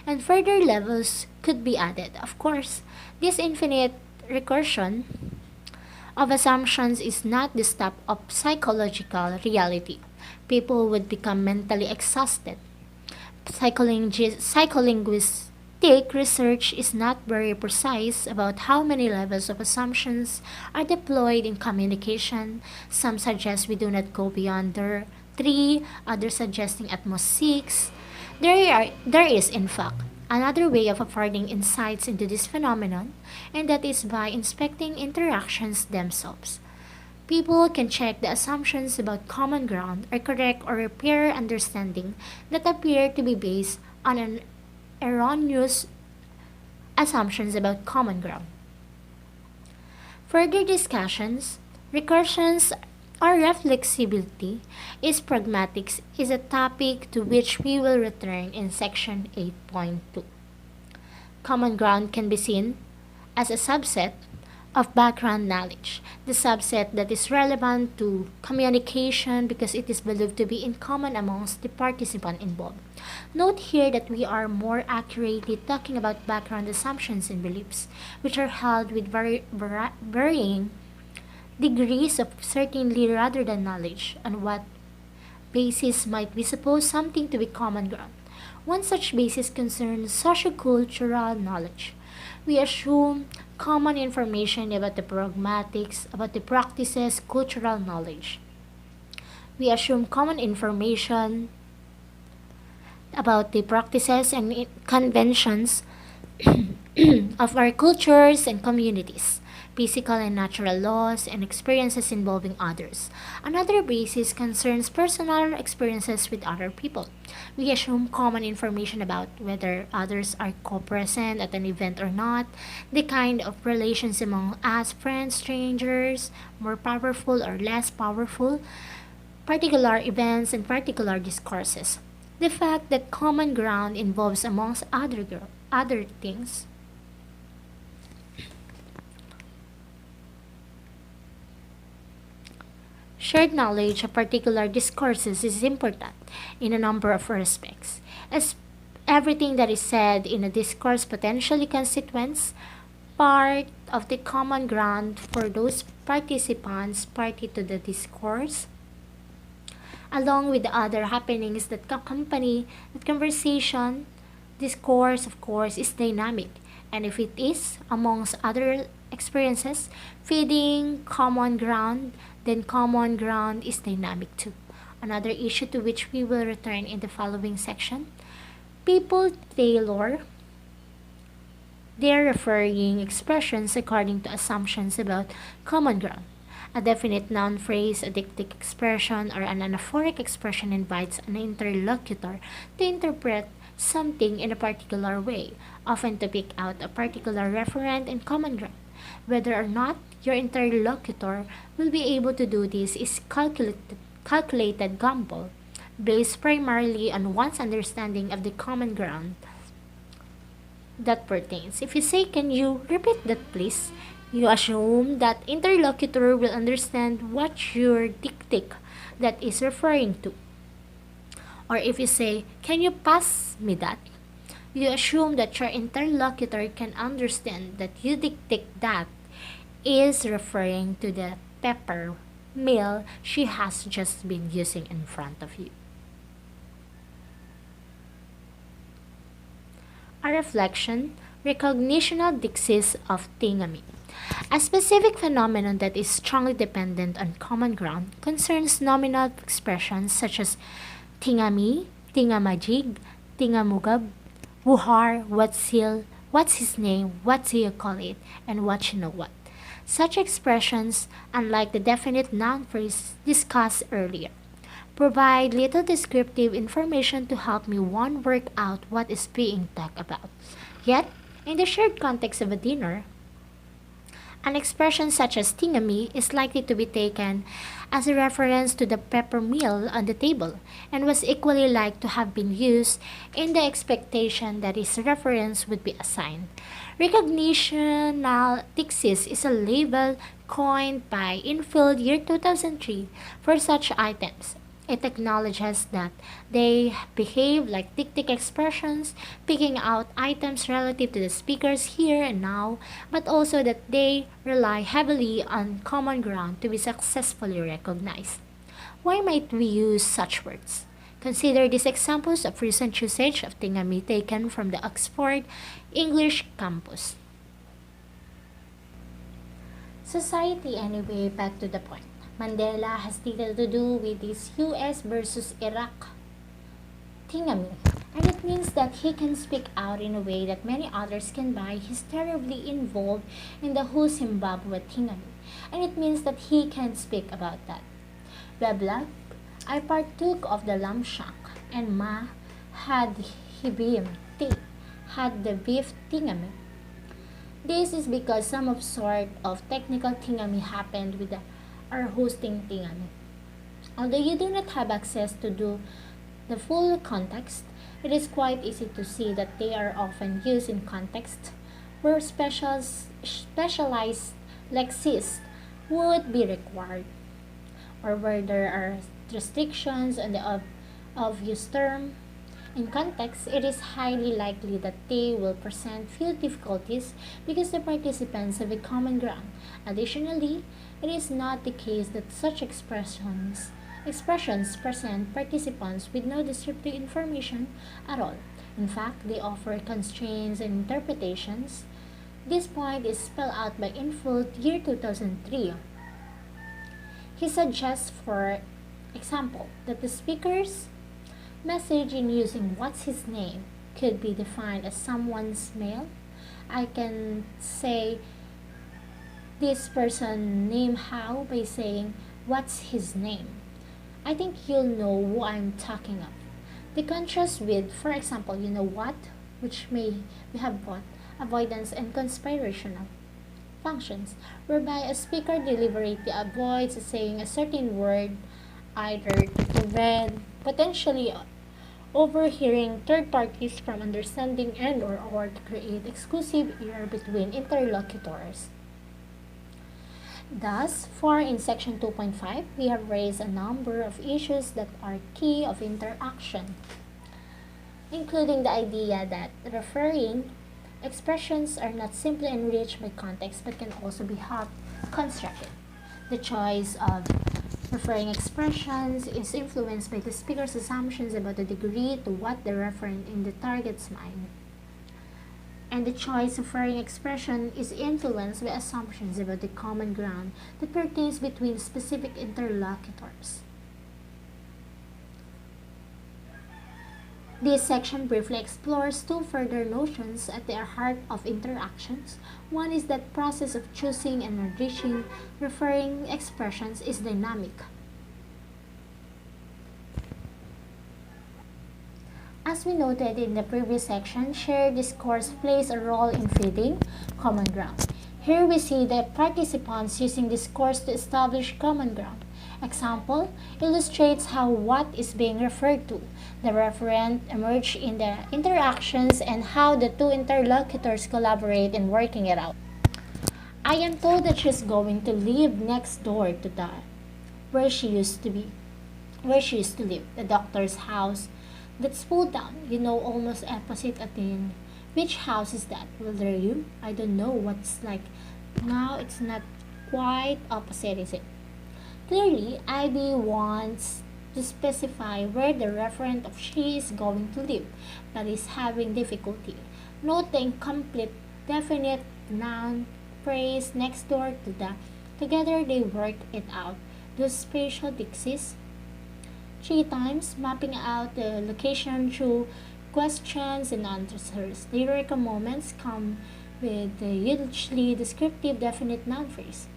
And further levels could be added. Of course, this infinite recursion of assumptions is not the stop of psychological reality. People would become mentally exhausted. Psycholinguistic research is not very precise about how many levels of assumptions are deployed in communication. Some suggest we do not go beyond the 3, others suggesting at most 6. There is, in fact, another way of affording insights into this phenomenon, and that is by inspecting interactions themselves. People can check the assumptions about common ground are correct or repair understanding that appear to be based on an erroneous assumptions about common ground. Further discussions, recursions or reflexibility is pragmatics is a topic to which we will return in section 8.2. Common ground can be seen as a subset of background knowledge, the subset that is relevant to communication because it is believed to be in common amongst the participants involved. Note here that we are more accurately talking about background assumptions and beliefs, which are held with varying degrees of certainty rather than knowledge on what basis might we suppose something to be common ground. One such basis concerns sociocultural knowledge. We assume common information about the pragmatics, about the practices, cultural knowledge. We assume common information about the practices and conventions of our cultures and communities, physical and natural laws, and experiences involving others. Another basis concerns personal experiences with other people. We assume common information about whether others are co-present at an event or not, the kind of relations among us, friends, strangers, more powerful or less powerful, particular events and particular discourses. The fact that common ground involves, amongst other things, shared knowledge of particular discourses is important in a number of respects, as everything that is said in a discourse potentially constitutes part of the common ground for those participants party to the discourse, along with the other happenings that accompany the conversation. Discourse, of course, is dynamic, and if it is, amongst other experiences, feeding common ground, then common ground is dynamic too. Another issue to which we will return in the following section. People tailor their referring expressions according to assumptions about common ground. A definite noun phrase, a dictic expression, or an anaphoric expression invites an interlocutor to interpret something in a particular way, often to pick out a particular referent in common ground. Whether or not your interlocutor will be able to do this is calculated gamble, based primarily on one's understanding of the common ground that pertains. If you say, "Can you repeat that, please?" you assume that interlocutor will understand what your dictic that is referring to. Or if you say, "Can you pass me that?" you assume that your interlocutor can understand that you dictate that is referring to the pepper mill she has just been using in front of you. A reflection, recognitional dixis of tingami. A specific phenomenon that is strongly dependent on common ground concerns nominal expressions such as tingami, tingamajig, tingamugab, wuhar, what's his name, what do you call it, and what you know what. Such expressions, unlike the definite noun phrase discussed earlier, provide little descriptive information to help me one work out what is being talked about. Yet, In the shared context of a dinner, an expression such as tingami is likely to be taken as a reference to the pepper meal on the table and was equally like to have been used in the expectation that its reference would be assigned. Recognitional thesis is a label coined by Infield year 2003 for such items. It acknowledges that they behave like dictic expressions, picking out items relative to the speaker's here and now, but also that they rely heavily on common ground to be successfully recognized. Why might we use such words? Consider these examples of recent usage of tingami taken from the Oxford English campus. Society anyway, back to the point. Mandela has little to do with this US versus Iraq tingami, and it means that he can speak out in a way that many others can buy. He's terribly involved in the whole Zimbabwe tingami, and it means that he can speak about that. Blah I partook of the lamb shank, and Ma had hibim tea, had the beef tingami. This is because some of sort of technical tingami happened with our hosting tingami. Although you do not have access to do the full context, it is quite easy to see that they are often used in contexts where specialized lexis would be required, or where there are restrictions on the obvious term. In context, it is highly likely that they will present few difficulties because the participants have a common ground. Additionally, it is not the case that such expressions present participants with no descriptive information at all. In fact, they offer constraints and interpretations. This point is spelled out by Infield year 2003. He suggests, for example, that the speaker's message in using what's his name could be defined as someone's male. I can say this person name how by saying what's his name. I think you'll know who I'm talking of. The contrast with, for example, you know what, which may have both avoidance and conspirational functions, whereby a speaker deliberately avoids saying a certain word either to prevent potentially overhearing third parties from understanding and or to create exclusive ear between interlocutors. Thus, for in section 2.5, we have raised a number of issues that are key of interaction, including the idea that referring expressions are not simply enriched by context but can also be half constructed. The choice of referring expressions is influenced by the speaker's assumptions about the degree to what the referent in the target's mind. And the choice of referring expression is influenced by assumptions about the common ground that pertains between specific interlocutors. This section briefly explores two further notions at the heart of interactions. One is that process of choosing and enriching referring expressions is dynamic. As we noted in the previous section, shared discourse plays a role in feeding common ground. Here we see the participants using discourse to establish common ground. Example illustrates how what is being referred to, the referent emerge in the interactions, and how the two interlocutors collaborate in working it out. I am told that she's going to live next door to the where she used to live, the doctor's house that's pulled down, almost opposite Athene. Which house is that? Well, there you. I don't know what's like. Now it's not quite opposite, is it? Clearly, IB wants to specify where the referent of she is going to live, but is having difficulty. Note the incomplete definite noun phrase next door to the. Together they work it out. Those spatial dixies 3 times, mapping out the location through questions and answers. The eureka moments come with the hugely descriptive definite noun phrase,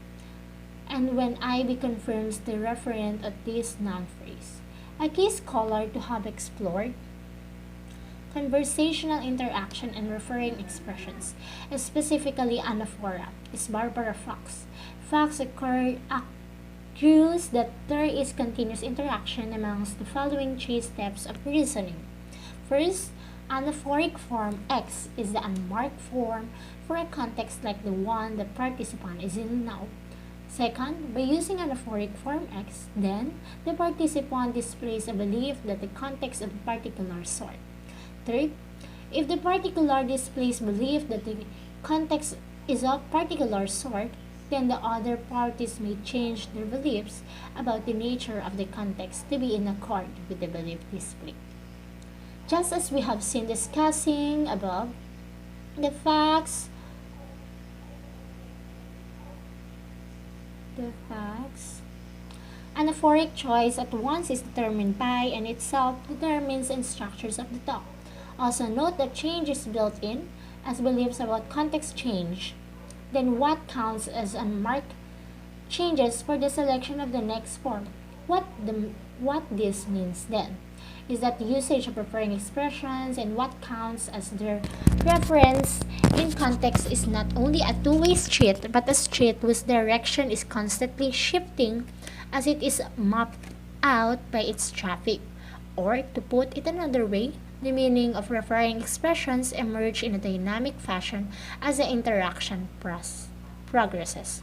and when IB confirms the referent of this noun phrase. A key scholar to have explored conversational interaction and referring expressions, specifically anaphora, is Barbara Fox. Fox argues that there is continuous interaction amongst the following three steps of reasoning. First, anaphoric form X is the unmarked form for a context like the one the participant is in now. Second, by using anaphoric form X, then the participant displays a belief that the context of a particular sort. Third, if the particular displays belief that the context is of particular sort, then the other parties may change their beliefs about the nature of the context to be in accord with the belief displayed. Just as we have seen discussing above, the facts anaphoric choice at once is determined by and itself determines and structures of the thought. Also note that change is built in as beliefs about context change. Then what counts as unmarked changes for the selection of the next form. What this means then is that the usage of referring expressions and what counts as their reference in context is not only a two-way street but a street whose direction is constantly shifting as it is mapped out by its traffic. Or, to put it another way, the meaning of referring expressions emerge in a dynamic fashion as the interaction progresses.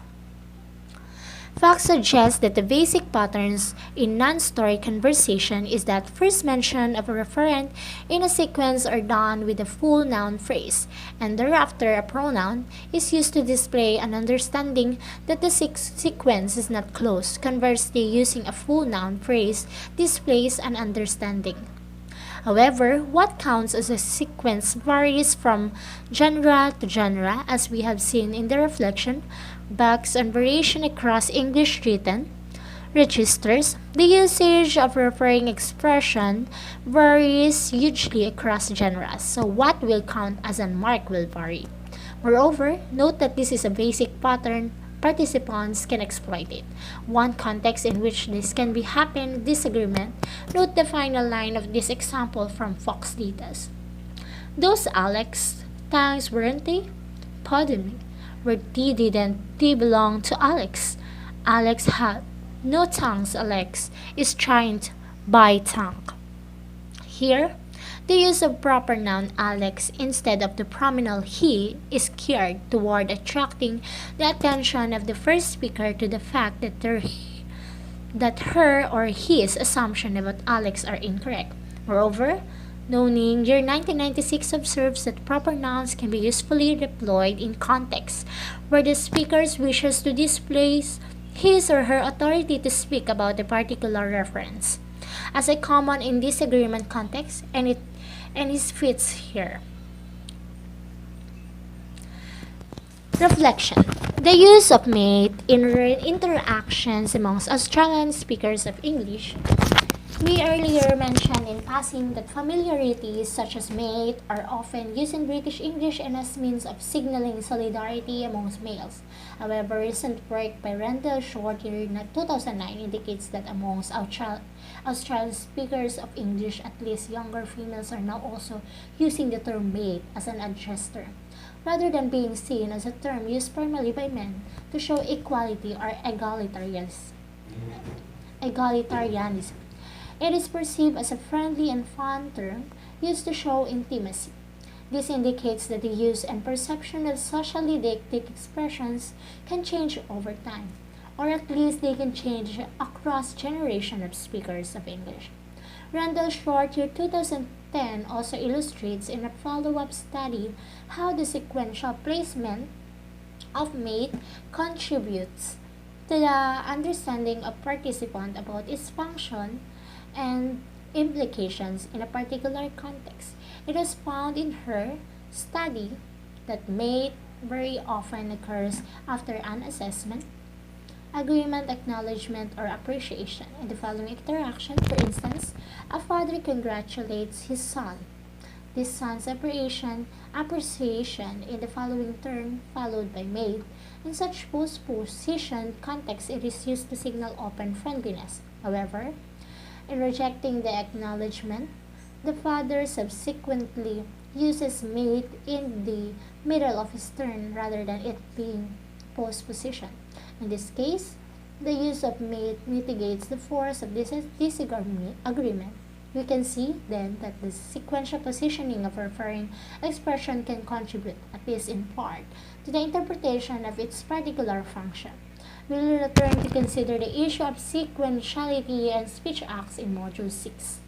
Facts suggest that the basic patterns in non-story conversation is that first mention of a referent in a sequence are done with a full noun phrase, and thereafter a pronoun is used to display an understanding that the sequence is not closed. Conversely, using a full noun phrase displays an understanding. However, what counts as a sequence varies from genre to genre, as we have seen in the reflection box on variation across English written registers. The usage of referring expression varies hugely across genres, so what will count as unmarked will vary. Moreover, note that this is a basic pattern. Participants can exploit it. One context in which this can be happen disagreement. Note the final line of this example from Fox Datas. Those Alex tanks weren't they? Pardon me. Were they belong to Alex. Alex had no tanks. Alex is trying to buy tank. Here, the use of proper noun Alex instead of the pronominal he is geared toward attracting the attention of the first speaker to the fact that her or his assumption about Alex are incorrect. Moreover, Noning Year 1996 observes that proper nouns can be usefully deployed in contexts where the speaker wishes to display his or her authority to speak about a particular reference as a common in disagreement context, and it fits here. Reflection. The use of mate in interactions amongst Australian speakers of English. We earlier mentioned in passing that familiarities such as mate are often used in British English and as means of signaling solidarity amongst males. However, recent work by Randall Short in 2009 indicates that amongst Australian speakers of English, at least younger females are now also using the term mate as an adjective, rather than being seen as a term used primarily by men to show equality or egalitarianism. It is perceived as a friendly and fun term used to show intimacy. This indicates that the use and perception of socially dictated expressions can change over time, or at least they can change across generations of speakers of English. Randall Short, year 2010, also illustrates in a follow-up study how the sequential placement of mate contributes to the understanding of participant about its function and implications in a particular context. It was found in her study that mate very often occurs after an assessment, agreement, acknowledgement, or appreciation. In the following interaction, for instance, a father congratulates his son. This son's appreciation in the following turn followed by mate. In such post-position context, it is used to signal open friendliness. However, in rejecting the acknowledgement, The father subsequently uses mate in the middle of his turn rather than it being post position. In this case, the use of mate mitigates the force of this disagreement. We can see then that the sequential positioning of a referring expression can contribute, at least in part, to the interpretation of its particular function. We will return to consider the issue of sequentiality and speech acts in Module 6.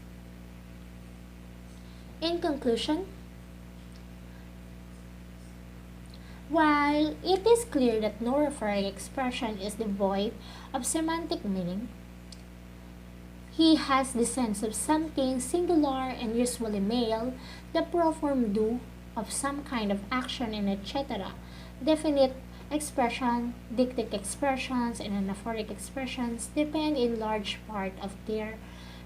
In conclusion, while it is clear that no referring expression is devoid of semantic meaning, he has the sense of something singular and usually male, the proform do of some kind of action and etc. Definite expression, dictic expressions, and anaphoric expressions depend in large part of their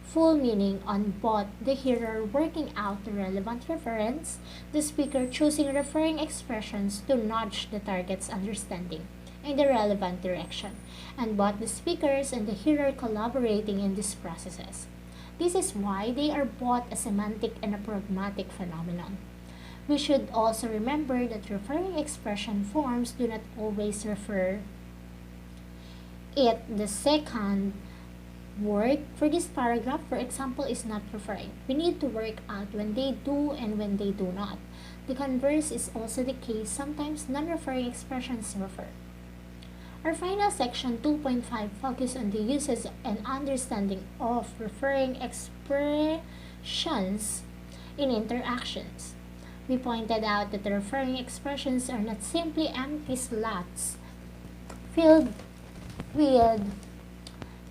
full meaning on both the hearer working out the relevant reference, the speaker choosing referring expressions to nudge the target's understanding in the relevant direction, and both the speakers and the hearer collaborating in these processes. This is why they are both a semantic and a pragmatic phenomenon. We should also remember that referring expression forms do not always refer it. The second word for this paragraph, for example, is not referring. We need to work out when they do and when they do not. The converse is also the case. Sometimes non-referring expressions refer. Our final section 2.5 focuses on the uses and understanding of referring expressions in interactions. We pointed out that the referring expressions are not simply empty slots filled with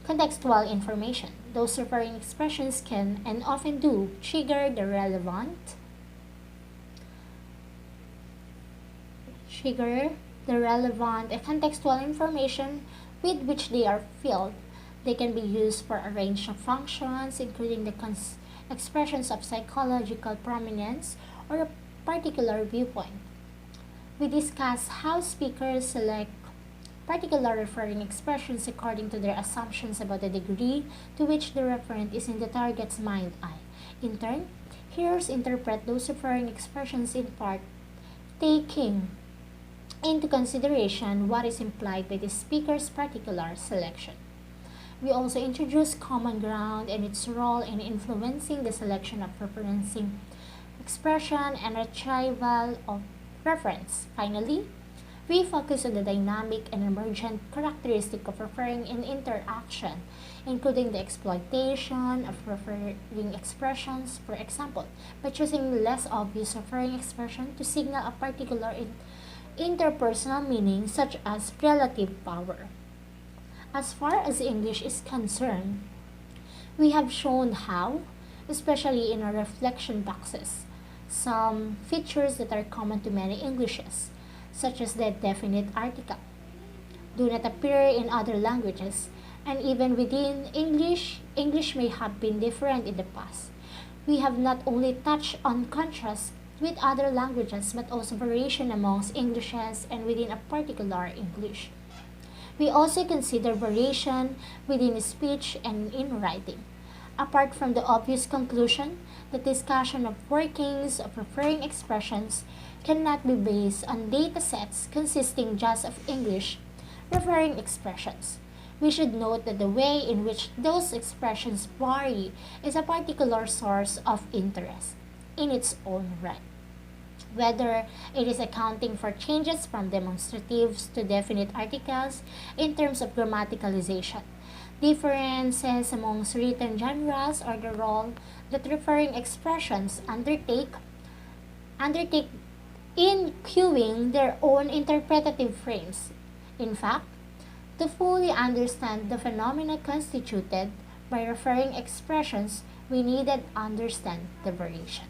contextual information. Those referring expressions can and often do trigger the relevant and contextual information with which they are filled. They can be used for a range of functions, including the expressions of psychological prominence or a particular viewpoint. We discuss how speakers select particular referring expressions according to their assumptions about the degree to which the referent is in the target's mind eye. In turn, hearers interpret those referring expressions in part, taking into consideration what is implied by the speaker's particular selection. We also introduce common ground and its role in influencing the selection of referencing expression and retrieval of reference. Finally, we focus on the dynamic and emergent characteristic of referring in interaction, including the exploitation of referring expressions, for example, by choosing less obvious referring expression to signal a particular interpersonal meaning, such as relative power. As far as English is concerned, we have shown how, especially in our reflection boxes, some features that are common to many Englishes, such as the definite article, do not appear in other languages, and even within English, English may have been different in the past. We have not only touched on contrast with other languages, but also variation amongst Englishes and within a particular English. We also consider variation within speech and in writing. Apart from the obvious conclusion, the discussion of workings of referring expressions cannot be based on data sets consisting just of English referring expressions. We should note that the way in which those expressions vary is a particular source of interest in its own right. Whether it is accounting for changes from demonstratives to definite articles in terms of grammaticalization, differences amongst written genres, or the role that referring expressions undertake in cueing their own interpretative frames. In fact, to fully understand the phenomena constituted by referring expressions, we needed understand the variation.